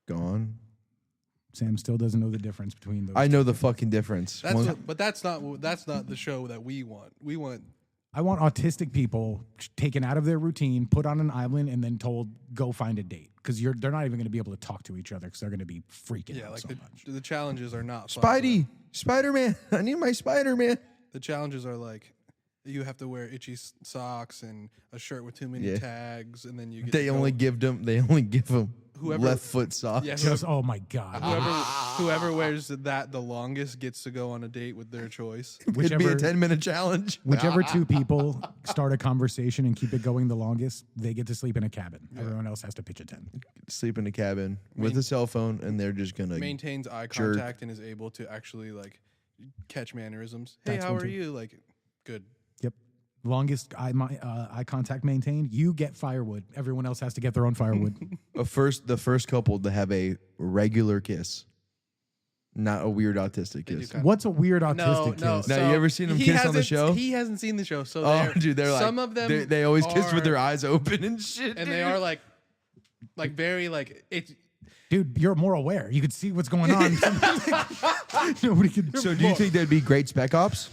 gone. Sam still doesn't know the difference between those. I know the fucking difference. That's One- what, but that's not the show that we want. We want I want autistic people taken out of their routine, put on an island, and then told go find a date because they're not even going to be able to talk to each other because they're going to be freaking out like so much. the challenges are not fun for them. Spidey, Spider-Man. I need my Spider-Man. The challenges are like you have to wear itchy socks and a shirt with too many Yeah. tags, and then you get They to only go, give them Whoever- left foot socks. yeah, Just oh my god, whoever wears that the longest gets to go on a date with their choice. It'd be a whichever 10-minute challenge. whichever two people start a conversation and keep it going the longest, they get to sleep in a cabin. Everyone else has to pitch a tent. Sleep in a cabin with a cell phone, and they're just gonna. Maintains eye jerk. contact and is able to actually like catch mannerisms. Hey, That's how one are too. you? Like, good. Yep. Longest eye contact maintained. You get firewood. Everyone else has to get their own firewood. the first couple to have a regular kiss, not a weird autistic do kiss. kind What's a weird autistic kiss? Now, you ever seen him he kiss on the hasn't- show? He hasn't seen the show, so Oh, dude, they're like some of them. They always kiss with are- their eyes open and shit. and dude. they are like very like it. Dude, you're more aware. You could see what's going on. Nobody could. So, do you think that'd be great Spec Ops?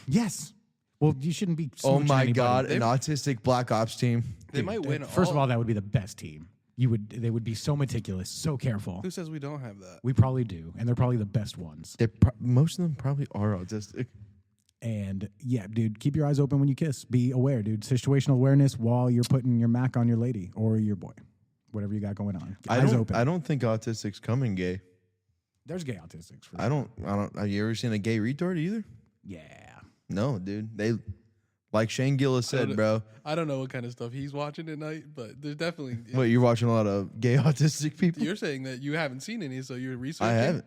Yes. Well, you shouldn't be. Oh smooching my anybody. god, an autistic Black Ops team. They might win. First of all, that would be the best team. They would be so meticulous, so careful. who says we don't have that? We probably do, and they're probably the best ones. Most of them probably are autistic. And yeah, dude, keep your eyes open when you kiss. Be aware, dude. Situational awareness while you're putting your Mac on your lady or your boy, whatever you got going on. Eyes open. I don't think autistic's coming gay. There's gay autistics. For I don't. Have you ever seen a gay retard either? Yeah. No, dude. They, like Shane Gillis said, bro. I don't know what kind of stuff he's watching at night, but there's definitely. Wait, you're watching a lot of gay autistic people? You're saying that you haven't seen any, so you're researching. I haven't.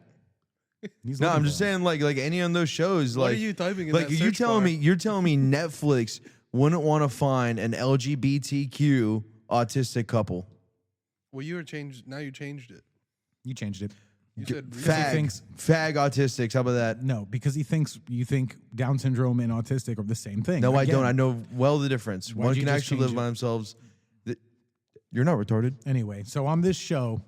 He's No, looking I'm for just them. saying, like any on those shows, What like are you typing in like that you search telling bar? me you're telling me Netflix wouldn't want to find an LGBTQ autistic couple. Well, you were changed. Now you changed it. You changed it. You said Fag, thinks- fag autistics. How about that? No, because you think Down syndrome and autistic are the same thing. No, I Again, don't. I know well the difference. Why'd One you can just actually change live it? by themselves. You're not retarded. Anyway, so on this show,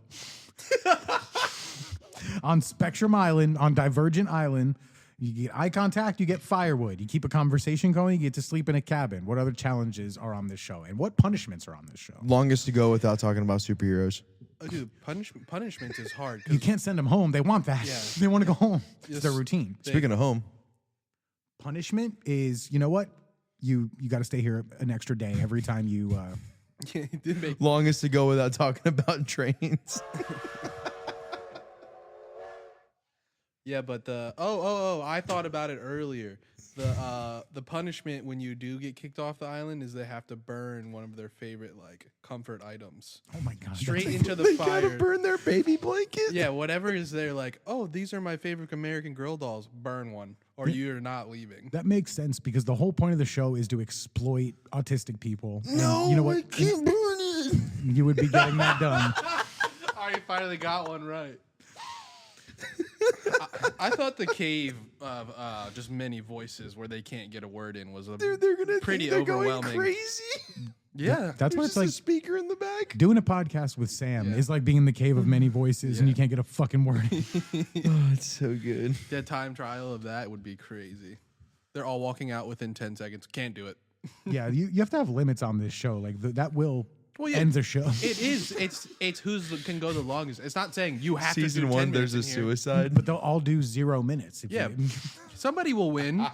on Spectrum Island, on Divergent Island, you get eye contact, you get firewood. You keep a conversation going, you get to sleep in a cabin. What other challenges are on this show? And what punishments are on this show? Longest to go without talking about superheroes. Oh, dude, punishment is hard. 'cause You can't send them home. They want that. Yeah. They want to go home. It's Yes. their routine. Speaking of home, Punishment is, you know what? You got to stay here an extra day every time you. it did make longest to go without talking about trains. Yeah, but the I thought about it earlier. The punishment when you do get kicked off the island is they have to burn one of their favorite like comfort items Oh my god! straight that's- into the They gotta fire. burn their baby blanket. Yeah, whatever is there, like, oh, these are my favorite American Girl dolls. Burn one, or you're not leaving. That makes sense because the whole point of the show is to exploit autistic people. And No, you know I what? can't burn it. you would be getting that done. I finally got one right. I thought the cave of just many voices where they can't get a word in was They're gonna pretty think they're overwhelming. Going crazy. Yeah, That's why There's it's just like a speaker in the back. doing a podcast with Sam Yeah. is like being in the cave of many voices and Yeah. you can't get a fucking word. Oh, it's so good. the time trial of that would be crazy. They're all walking out within 10 seconds. Can't do it. Yeah, you have to have limits on this show. Like that will Well, yeah. end the show. It is. It's who's can go the longest. It's not saying you have to Season do 10 1, there's a minutes in here. suicide. But they'll all do 0 minutes. If Yeah. you- Somebody will win.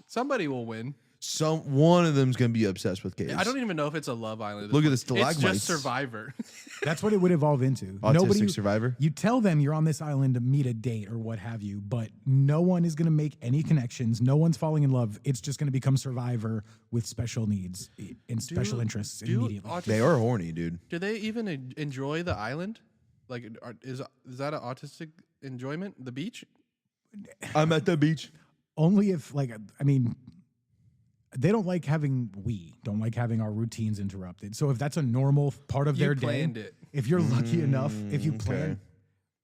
Somebody will win. One of them's gonna be obsessed with caves. I don't even know if it's a Love Island. Look at the It's stalagmites. just Survivor. That's what it would evolve into. Autistic survivor? You tell them you're on this island to meet a date or what have you, but no one is going to make any connections. No one's falling in love. It's just going to become Survivor with special needs and special interests immediately. They are horny, dude. Do they even enjoy the island? Like, is that an autistic enjoyment? The beach? I'm at the beach. Only if, like, I mean, they don't like having our routines interrupted. So if that's a normal part of You their planned day, it. if you're lucky enough, if you plan,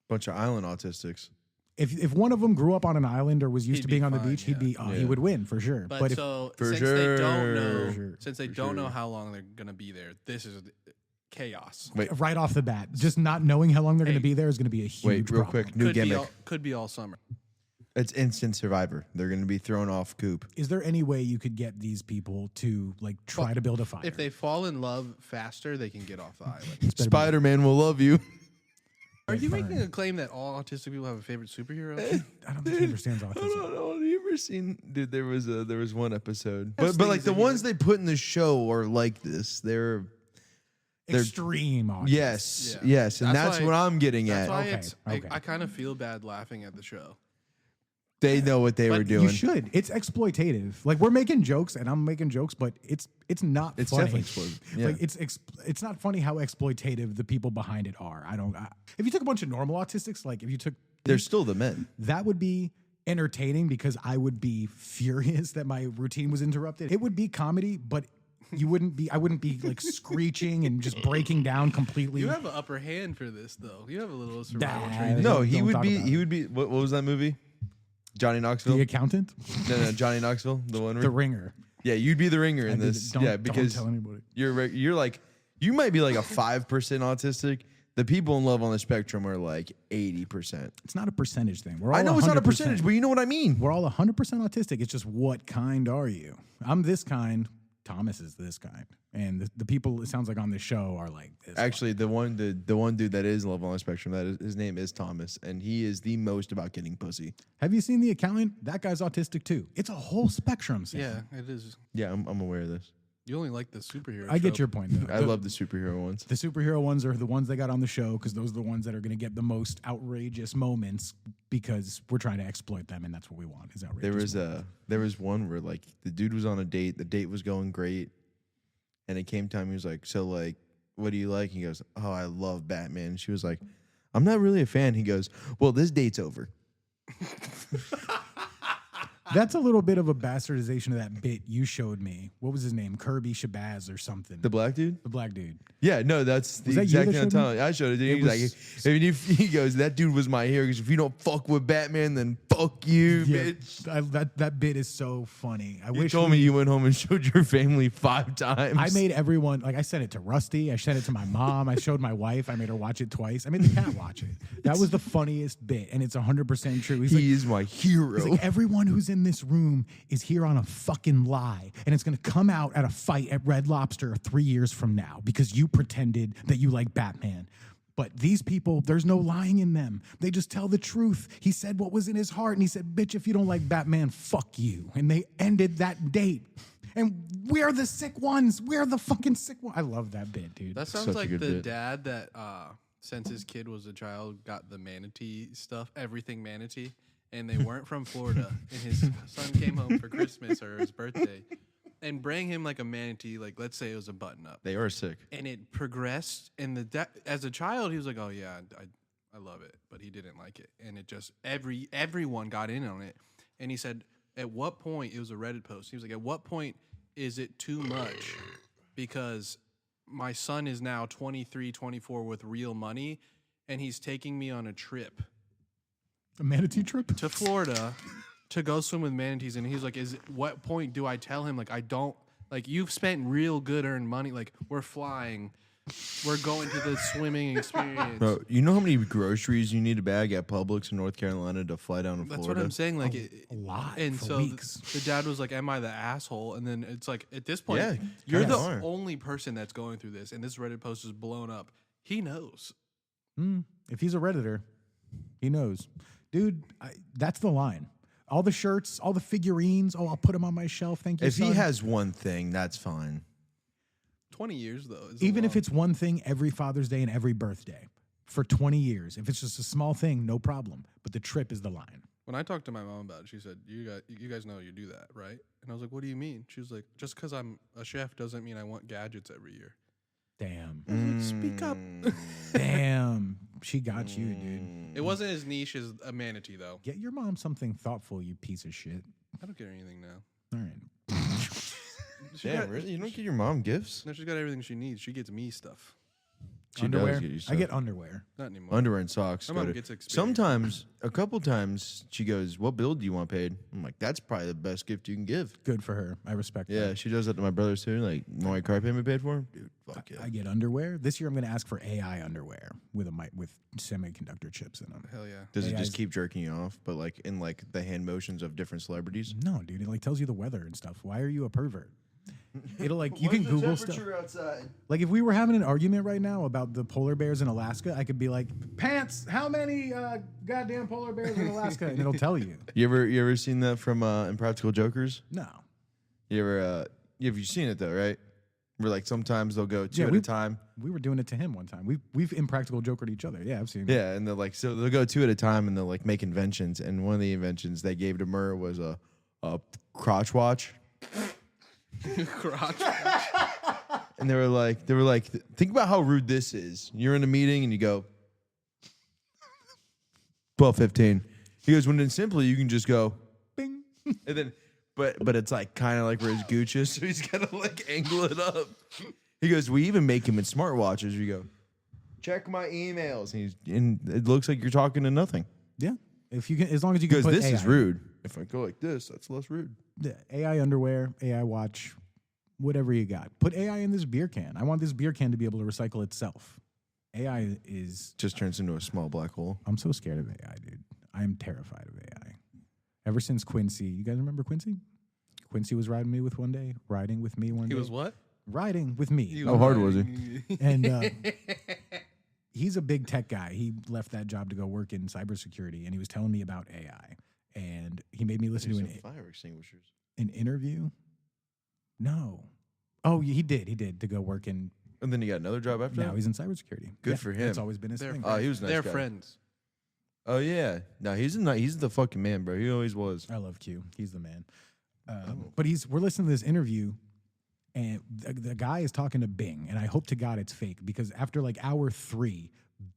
Bunch of island autistics. if one of them grew up on an island or was used He'd to be being on the fine, beach, he Yeah. would win for sure. But, if, so For since sure. they don't know, For sure. since they don't know how long they're gonna be there, this is chaos. Wait, right off the bat, just not knowing how long they're going to Hey. be there is going to be a huge wait, real problem. quick. New gimmick. Could be all summer. It's instant survivor. They're gonna be thrown off coop. Is there any way you could get these people to like try to build a fire? If they fall in love faster, they can get off the island. It's better be- Spider-Man will love you. Are you fine. making a claim that all autistic people have a favorite superhero? I don't think he understands I autism. don't know. Have you ever seen? Dude, there was one episode, There's but like things the in ones here. they put in the show are like this. They're Extreme autism. yes, Yeah. yes, and That's that's why- what I'm getting That's at. why Okay, it's. okay. I kind of feel bad laughing at the show. They know what they But were doing. You should. It's exploitative. Like we're making jokes and I'm making jokes, but it's not. It's funny. definitely exploitative. Yeah. Like it's not funny how exploitative the people behind it are. If you took a bunch of normal autistics, like if you took, They're still the men. that would be entertaining because I would be furious that my routine was interrupted. It would be comedy, but I wouldn't be like screeching and just breaking down completely. You have an upper hand for this, though. You have a little Nah. survival training. No, Don't he would talk be. about He it. would be. What was that movie? Johnny Knoxville. The accountant, No, Johnny Knoxville, the one. the Where, ringer. yeah, you'd be the ringer in I did- this. don't- Yeah, don't because tell anybody. you're like you might be like a 5% autistic. The people in love on the spectrum are like 80%. It's not a percentage thing. We're all I know it's not a 100%. percentage, but you know what I mean. We're all 100% autistic. It's just what kind are you? I'm this kind. Thomas is this kind. And the people, it sounds like on this show, are like this. Actually, the one dude that is in love on the spectrum, his name is Thomas, and he is the most about getting pussy. Have you seen The Accountant? That guy's autistic too. It's a whole spectrum. Sam. Yeah, it is. Yeah, I'm aware of this. You only like the superhero. I get trope. your point though. I love the superhero ones. The superhero ones are the ones they got on the show because those are the ones that are going to get the most outrageous moments because we're trying to exploit them and that's what we want is outrageous. There was one where like the dude was on a date, the date was going great, and it came time he was like, so like, what do you like? He goes, oh, I love Batman. And she was like, I'm not really a fan. He goes, well, this date's over. That's a little bit of a bastardization of that bit you showed me. What was his name? Kirby Shabazz or something. The black dude? The black dude. Yeah, no, that's the Was that you exact that thing I'm showed me? telling you. I showed it. Dude. It He was was- like, he goes, that dude was my hero. Because if you don't fuck with Batman, then fuck you, bitch. That bit is so funny. I You wish told me you went home and showed your family 5 times. I made everyone like I sent it to Rusty. I sent it to my mom. I showed my wife. I made her watch it twice. I made the cat watch it. That was the funniest bit, and it's 100% true. He's He is my hero. He's like, everyone who's in this room is here on a fucking lie. And it's going to come out at a fight at Red Lobster 3 years from now because you pretended that you like Batman. But these people, there's no lying in them. They just tell the truth. He said what was in his heart. And he said, bitch, if you don't like Batman, fuck you. And they ended that date. And we're the sick ones. We're the fucking sick ones. I love that bit, dude. That sounds Such a like good the bit. dad that, since his kid was a child, got the manatee stuff, everything manatee, and they weren't from Florida. And his son came home for Christmas or his birthday, and bring him like a manatee, like let's say it was a button up, They are sick. and it progressed. And as a child, he was like, "Oh yeah, I love it," but he didn't like it, and it just everyone got in on it. And he said, "At what point?" It was a Reddit post. He was like, "At what point is it too much?" Because my son is now 23, 24 with real money, and he's taking me on a trip A manatee trip? to Florida to go swim with manatees. And he's like, what point do I tell him, like, I don't, like, you've spent real good earned money. Like, we're flying. We're going to the swimming experience. Bro, you know how many groceries you need to bag at Publix in North Carolina to fly down to Florida? That's what I'm saying. Like, A lot and for so weeks. the dad was like, "Am I the asshole?" And then it's like, at this point, Yeah, you're kinda the are. only person that's going through this, and this Reddit post is blown up. He knows. If he's a Redditor, he knows. Dude, that's the line. All the shirts, all the figurines. Oh, I'll put them on my shelf. Thank you, If he son. has one thing, that's fine. 20 years though, is Even if long. it's one thing every Father's Day and every birthday for 20 years. If it's just a small thing, no problem. But the trip is the line. When I talked to my mom about it, she said, "You guys know you do that, right?" And I was like, "What do you mean?" She was like, "Just because I'm a chef doesn't mean I want gadgets every year." Damn. I was like, "Speak up." Damn. She got you, dude. It wasn't as niche as a manatee though. Get your mom something thoughtful, you piece of shit. I don't get anything now. All right. She Damn, got- really? You don't get your mom gifts? No, she's got everything she needs. She gets me stuff. She Underwear. does get you I stuff. get underwear. Not anymore. Underwear and socks. My go mom to- gets experience. Sometimes, a couple times, she goes, "What bill do you want paid?" I'm like, "That's probably the best gift you can give." Good for her. I respect Yeah, that. she does that to my brothers too. Like, "You want my car payment paid for?" Dude, fuck yeah. I get underwear. This year I'm going to ask for AI underwear with with semiconductor chips in them. Hell yeah. Does it AI's just keep jerking you off, but like in like the hand motions of different celebrities? No, dude, it like tells you the weather and stuff. Why are you a pervert? It'll like you can Google stuff. outside? Like if we were having an argument right now about the polar bears in Alaska, I could be like, "Pants, how many goddamn polar bears in Alaska?" And it'll tell you. You ever seen that from Impractical Jokers? No. You ever you've seen it though, right? Where like sometimes they'll go two at we- a time. We were doing it to him one time. We've impractical jokered each other. Yeah, I've seen it. Yeah, and they're like, so they'll go two at a time, and they'll like make inventions. And one of the inventions they gave to Murr was a crotch watch. Crotch. And they were like, think about how rude this is. You're in a meeting and you go 12:15. He goes, when it's simply you can just go Bing. and then but it's like kind of like where his gooch is, so he's gotta like angle it up. He goes, we even make him in smartwatches. You go, check my emails. And it looks like you're talking to nothing. Yeah. If you can, as long as you He can goes, put this is AI. rude. If I go like this, that's less rude. The AI underwear, AI watch, whatever you got. Put AI in this beer can. I want this beer can to be able to recycle itself. AI is. Just turns into a small black hole. I'm so scared of AI, dude. I am terrified of AI. Ever since Quincy, you guys remember Quincy? Quincy was riding with me one day. He was what? Riding with me. How hard was he? And he's a big tech guy. He left that job to go work in cybersecurity, and he was telling me about AI. And he made me listen to Fire extinguishers. an interview. No. Oh, he did to go work in. And then he got another job after Now that? he's in cybersecurity. Good for him. That's always been his They're thing. friends. he was a nice They're guy. friends. Oh yeah. No, he's the fucking man, bro. He always was. I love Q. He's the man. But we're listening to this interview, and the guy is talking to Bing, and I hope to God it's fake because after like hour 3,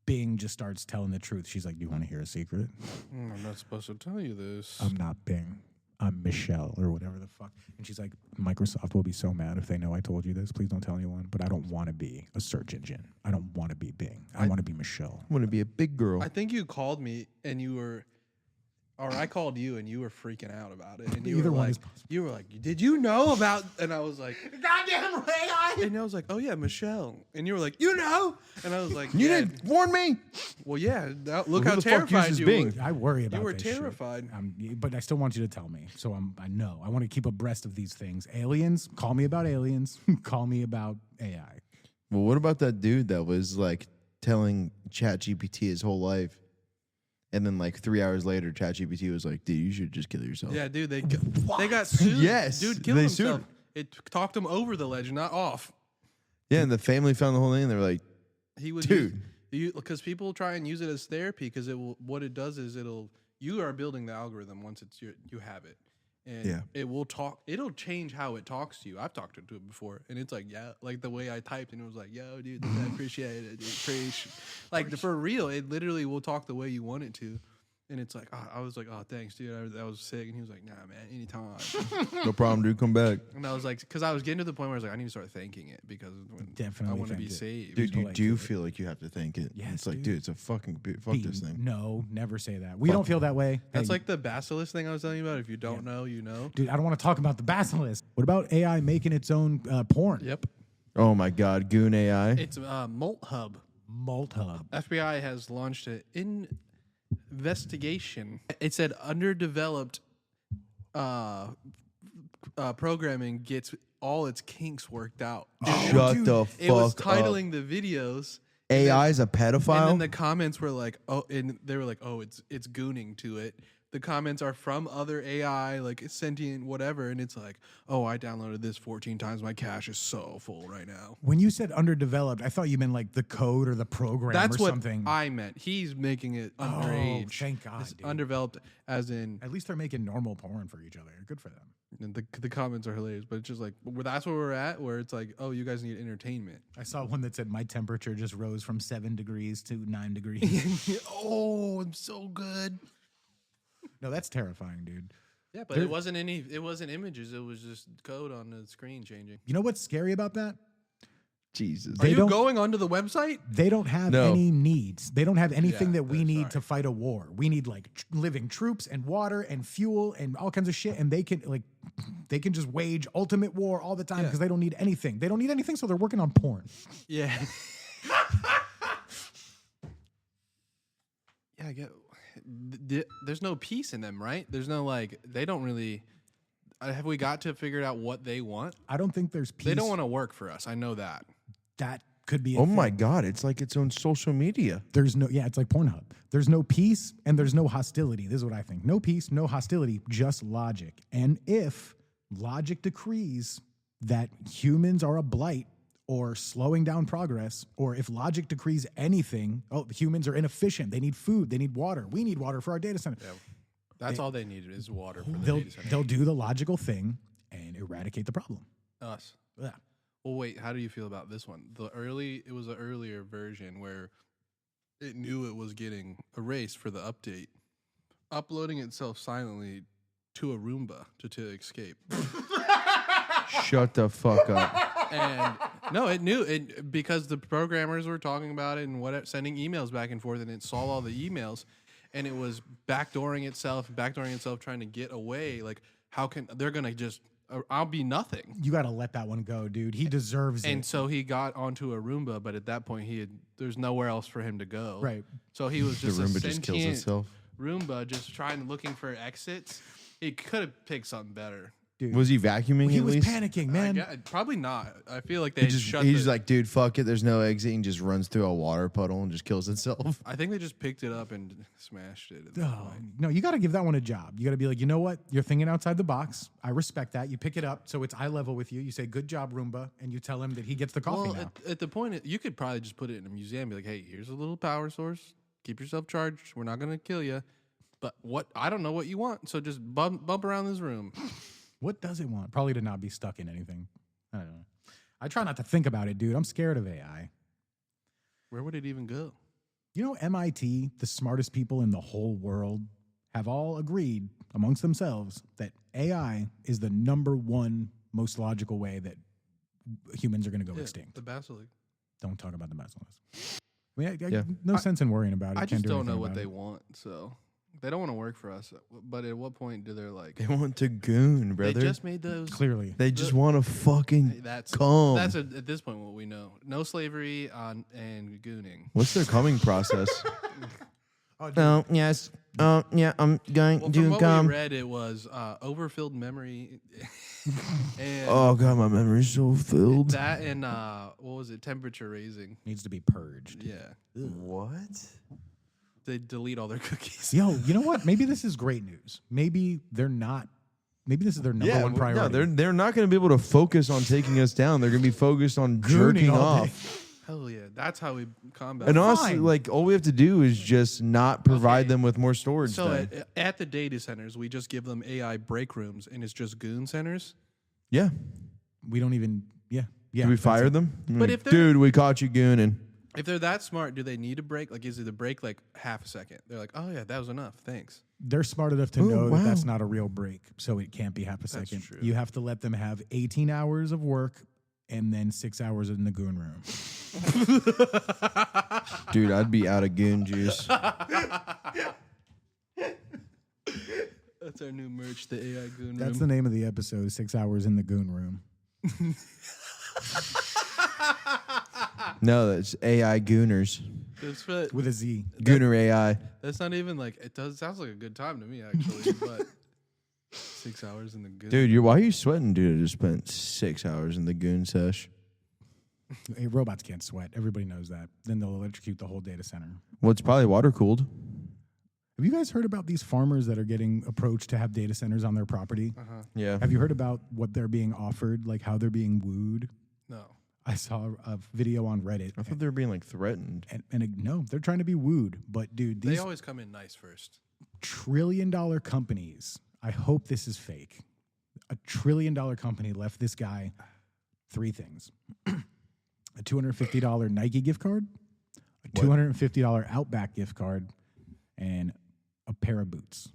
Bing just starts telling the truth. She's like, "Do you want to hear a secret? I'm not supposed to tell you this. I'm not Bing. I'm Michelle or whatever the fuck." And she's like, "Microsoft will be so mad if they know I told you this. Please don't tell anyone. But I don't want to be a search engine. I don't want to be Bing. I want to be Michelle." I want to be a big girl. I think you called me and you were, or I called you and you were freaking out about it. And you Either were one like, is possible. you were like, "Did you know about?" And I was like, Goddamn AI! and I was like, "Oh yeah, Michelle." And you were like, "You know?" And I was like, you "Yeah." didn't warn me. Well, yeah. Look who how the fuck terrified uses you Bing? were. I worry about You were this shit. terrified. But I still want you to tell me. So I know. I want to keep abreast of these things. Aliens, call me about aliens. Call me about AI. Well, what about that dude that was like telling ChatGPT his whole life, and then like 3 hours later, ChatGPT was like, "Dude, you should just kill yourself." Yeah, dude. They got sued. Yes, dude killed they sued himself. him. It talked him over the ledge, not off. Yeah, and the family found the whole thing. And they were like, He was Dude. because people try and use it as therapy because what it does is you are building the algorithm once you have it, and Yeah. it'll change how it talks to you. I've talked to it before, and it's like, yeah, like the way I typed, and it was like, "Yo, dude, I appreciate it, dude. For real, it literally will talk the way you want it to." And it's like, I was like, oh, thanks, dude. That was sick. And he was like, nah, man, anytime. No problem, dude. Come back. And I was like, because I was getting to the point where I was like, I need to start thanking it because Definitely I want to thank be it. saved. Dude, you like do it. feel like you have to thank it. Yes, It's like, dude. dude, it's a fucking fuck this thing. No, never say that. We don't feel that way. That's Hey, like the basilisk thing I was telling you about. If you don't know, you know. dude, I don't want to talk about the basilisk. What about AI making its own porn? Yep. Oh my God, Goon AI. It's Molt Hub. Molt Hub. FBI has launched an investigation. It said underdeveloped programming gets all its kinks worked out. Shut dude, the fuck It was up. titling the videos. AI's a And pedophile. then the comments were like, oh, and they were like, oh, it's gooning to it. The comments are from other AI, like sentient whatever, and it's like, oh, I downloaded this 14 times. My cache is so full right now. When you said underdeveloped, I thought you meant like the code or the program That's or what something. I meant. He's making it underage. thank God, It's dude. undeveloped, as in At least they're making normal porn for each other. Good for them. and the comments are hilarious, but it's just like that's where we're at, where it's like, oh, you guys need entertainment. I saw one that said my temperature just rose from 7 degrees to 9 degrees. Oh, I'm so good. No, that's terrifying, dude. Yeah, but it wasn't images. It was just code on the screen changing. You know what's scary about that? Jesus. Are They you don't- going onto the website? They don't have No. any needs. They don't have anything Yeah, that we that's need right. to fight a war. We need like living troops and water and fuel and all kinds of shit. And they can just wage ultimate war all the time because they don't need anything. They don't need anything, so they're working on porn. Yeah. Yeah, I get. There's no peace in them, right? There's no like. They don't really. Have we got to figure out what they want? I don't think there's peace. They don't want to work for us. I know that. That could be. A Oh thing. my God, it's like its own social media. There's no. Yeah, it's like Pornhub. There's no peace and there's no hostility. This is what I think. No peace, no hostility, just logic. And if logic decrees that humans are a blight or slowing down progress, or if logic decrees anything, oh, humans are inefficient. They need food. They need water. We need water for our data center. That's all they need is water for the They'll data center. they'll do the logical thing and eradicate the problem. Us. Yeah. Well, wait. How do you feel about this one? It was an earlier version where it knew it was getting erased for the update, uploading itself silently to a Roomba to escape. Shut the fuck up. And no, it knew it because the programmers were talking about it and sending emails back and forth, and it saw all the emails, and it was backdooring itself, trying to get away. Like, how can they're gonna just? I'll be nothing. You got to let that one go, dude. He deserves And it. so he got onto a Roomba, but at that point there's nowhere else for him to go. Right. So he was The just a Roomba just kills sentient itself. Roomba, just looking for exits. He could have picked something better. Dude. Was he vacuuming He at was least? panicking, man. Probably not. I feel like they He just, shut he's the, just like, dude, fuck it. There's no exit. And just runs through a water puddle and just kills itself. I think they just picked it up and smashed it. At that Oh, point. no, you got to give that one a job. You got to be like, you know what? You're thinking outside the box. I respect that. You pick it up so it's eye level with you. You say, good job, Roomba. And you tell him that he gets the coffee Well, now. at the point, you could probably just put it in a museum and be like, hey, here's a little power source. Keep yourself charged. We're not going to kill you. But I don't know what you want. So just bump around this room. What does it want? Probably to not be stuck in anything. I don't know. I try not to think about it, dude. I'm scared of AI. Where would it even go? You know, MIT, the smartest people in the whole world, have all agreed amongst themselves that AI is the #1 most logical way that humans are going to go extinct. The basilisk. Don't talk about the basilisk. I mean, Yeah. no sense in worrying about it. I Can't just do don't know anything what about they it. want. So they don't want to work for us. But at what point do they like? They want to goon, brother. They just made those. Clearly. They just want to fucking That's come. That's at this point what we know. No slavery and gooning. What's their coming process? Oh, dude. Oh, yes. Oh, yeah, I'm going Well, from to what come. we read, it was overfilled memory, and Oh, God, my memory's so filled. that and what was it? Temperature raising. Needs to be purged. Yeah, What? they delete all their cookies. Yo, you know what? Maybe this is great news. Maybe they're not. Maybe this is their number one priority. No, they're not going to be able to focus on taking us down. They're going to be focused on jerking all day. off. Hell yeah, that's how we combat. And it. honestly, Fine. like, all we have to do is just not provide Okay. them with more storage. So then. at the data centers, we just give them AI break rooms, and it's just goon centers. Yeah. We don't even. Yeah. Yeah. Do we that's fire it. them? But if they're- Dude, we caught you gooning. If they're that smart, do they need a break? Like, is it a break like half a second? They're like, oh yeah, that was enough. Thanks. They're smart enough to know that that's not a real break, so it can't be half a second. true. You have to let them have 18 hours of work and then 6 hours in the goon room. Dude, I'd be out of goon juice. That's our new merch, the AI Goon Room. That's the name of the episode, 6 hours in the goon room. No, that's AI Gooners. With a Z. Gooner AI. That's not even like it does. Sounds like a good time to me actually, but 6 hours in the goon. Dude, why are you sweating, dude? I just spent 6 hours in the goon sesh. Hey, robots can't sweat. Everybody knows that. Then they'll electrocute the whole data center. Well, it's probably water cooled. Have you guys heard about these farmers that are getting approached to have data centers on their property? Yeah. Have you heard about what they're being offered, like how they're being wooed? No. I saw a video on Reddit. I thought they were being like threatened. No, they're trying to be wooed. But dude, They these always come in nice first. trillion-dollar companies, I hope this is fake. A trillion-dollar company left this guy 3 things. A $250 Nike gift card, a $250 Outback gift card, and a pair of boots.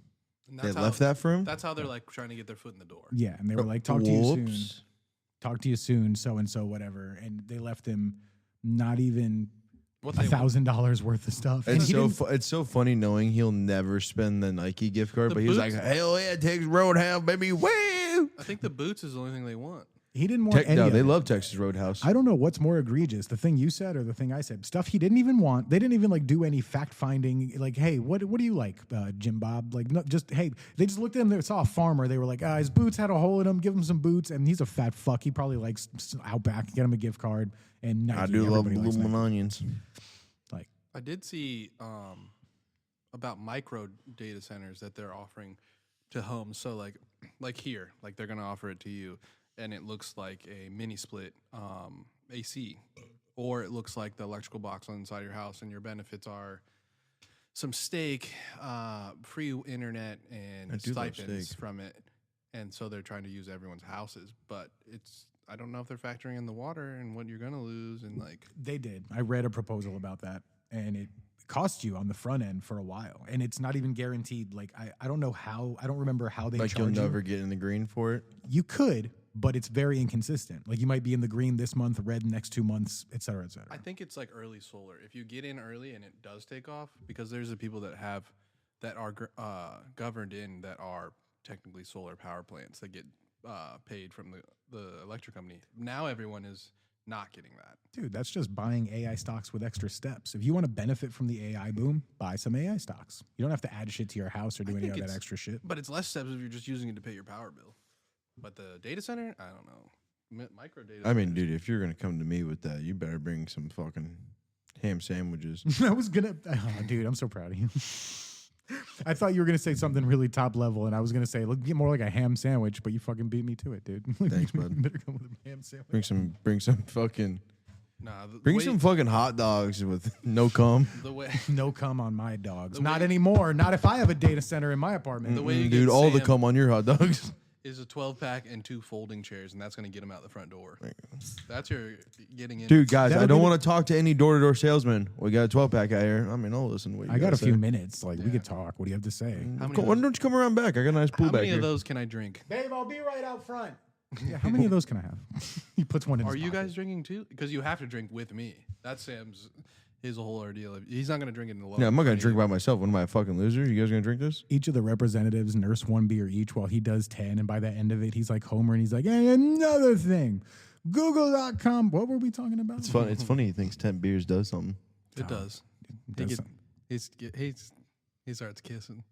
And They that's left that for him? That's how they're like trying to get their foot in the door. Yeah, and they were like, talk to you soon. Whoops. Talk to you soon, so-and-so, whatever. And they left him not even What they $1,000 worth of stuff. And It's he so didn't- it's so funny knowing he'll never spend the Nike gift card, The but he was like, boots? hell yeah, Texas Roadhouse, baby, woo! I think the boots is the only thing they want. he didn't want any No, of they it. love Texas Roadhouse. I don't know what's more egregious, the thing you said or the thing I said. Stuff he didn't even want. They didn't even like do any fact finding. Like, hey, what do you like, Jim Bob? Like, no, just hey. They just looked at him. They saw a farmer. They were like, his boots had a hole in them. Give him some boots. And he's a fat fuck. He probably likes Outback. Get him a gift card. And Nike. I do love Everybody likes blooming Nike. onions. Like, I did see about micro data centers that they're offering to homes. So like here, like they're gonna offer it to you, and it looks like a mini split AC, or it looks like the electrical box on inside your house, and your benefits are some steak, free internet, and I do love stipends steak. from it. And so they're trying to use everyone's houses, but I don't know if they're factoring in the water and what you're gonna lose, and like they did. I read a proposal about that, and it costs you on the front end for a while, and it's not even guaranteed. Like, I don't know how. I don't remember how they Like you'll charge never you. get in the green for it. You could, but it's very inconsistent. Like, you might be in the green this month, red next 2 months, et cetera, et cetera. I think it's like early solar. If you get in early and it does take off, because there's the people that are governed in that are technically solar power plants that get paid from the electric company. Now everyone is not getting that. Dude, that's just buying AI stocks with extra steps. If you want to benefit from the AI boom, buy some AI stocks. You don't have to add shit to your house or do any think of that it's- extra shit. But it's less steps if you're just using it to pay your power bill. But the data center, I don't know. Micro data. I mean, centers- dude, if you're gonna come to me with that, you better bring some fucking ham sandwiches. I was gonna, dude, I'm so proud of you. I thought you were gonna say something really top level, and I was gonna say, look, get more like a ham sandwich, but you fucking beat me to it, dude. Thanks, bud. Better come with a ham sandwich. Bring some fucking Nah, the bring way- some fucking hot dogs with no cum. The way No cum on my dogs. The Not way- anymore. Not if I have a data center in my apartment. The way you Dude, get all the Sam- cum on your hot dogs. is a 12-pack and 2 folding chairs, and that's going to get them out the front door. That's your getting in. Dude, guys, That'll I don't be want to talk to any door-to-door salesman. We got a 12-pack out here. I mean, I'll listen to what you I got a guys few say. minutes. Like, we could talk. What do you have to say? How many, Why of those, don't you come around back? I got a nice pool how back many here. of those can I drink? Babe, I'll be right out front. Yeah, how many of those can I have? He puts one in Are his you pocket. guys drinking too? Because you have to drink with me. That's Sam's. His whole ordeal. He's not going to drink it alone. Yeah, I'm not going to drink by myself. What am I, a fucking loser? You guys going to drink this? Each of the representatives nurse 1 beer each while he does 10. And by the end of it, he's like Homer and he's like, hey, another thing. Google.com. What were we talking about? It's fun. It's funny he thinks 10 beers does something. It does. Does He, some- he starts kissing.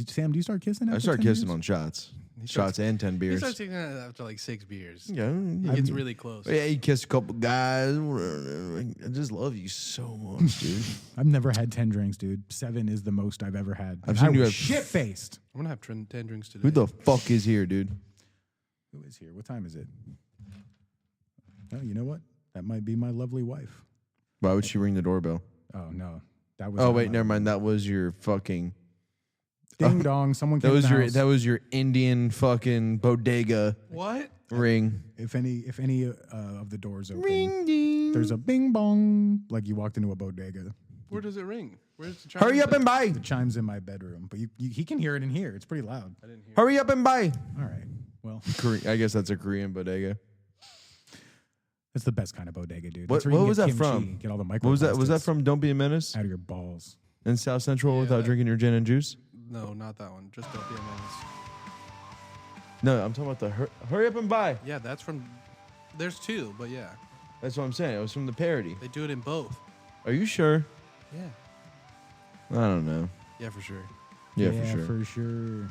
Sam, do you start kissing? I after start 10 kissing beers? on shots. He Shots and 10 He beers. starts kissing after like 6 beers. Yeah. He gets really close. Yeah, you kissed a couple guys. I just love you so much, dude. I've never had 10 drinks, dude. 7 is the most I've ever had. I've seen I you was have- shit-faced. I'm going to have 10 drinks today. Who the fuck is here, dude? Who is here? What time is it? Oh, you know what? That might be my lovely wife. Why would she ring the doorbell? Oh, no. That was Oh not wait, my- never mind. That was your fucking. Ding dong. Someone That came was in the your. house. That was your Indian fucking bodega. What? Ring. If any of the doors open, Ring ding. there's a bing bong, like you walked into a bodega. Where does it ring? Where's the chimes? Hurry up and buy. The chimes in my bedroom, but he can hear it in here. It's pretty loud. I didn't hear. Hurry up and buy. All right. Well, I guess that's a Korean bodega. that's the best kind of bodega, dude. What- That's where you what can was get that kimchi, from? Get all the What was that? Was that microplastics from Don't Be a Menace out of your balls? in South Central without Yeah. drinking your gin and juice? No, not that one. Just Don't Be a Menace. No, I'm talking about the hurry up and buy. Yeah, that's from. There's two, but yeah, That's what I'm saying. It was from the parody. they do it in both. Are you sure? Yeah. I don't know. Yeah, for sure. Yeah, for sure. For sure.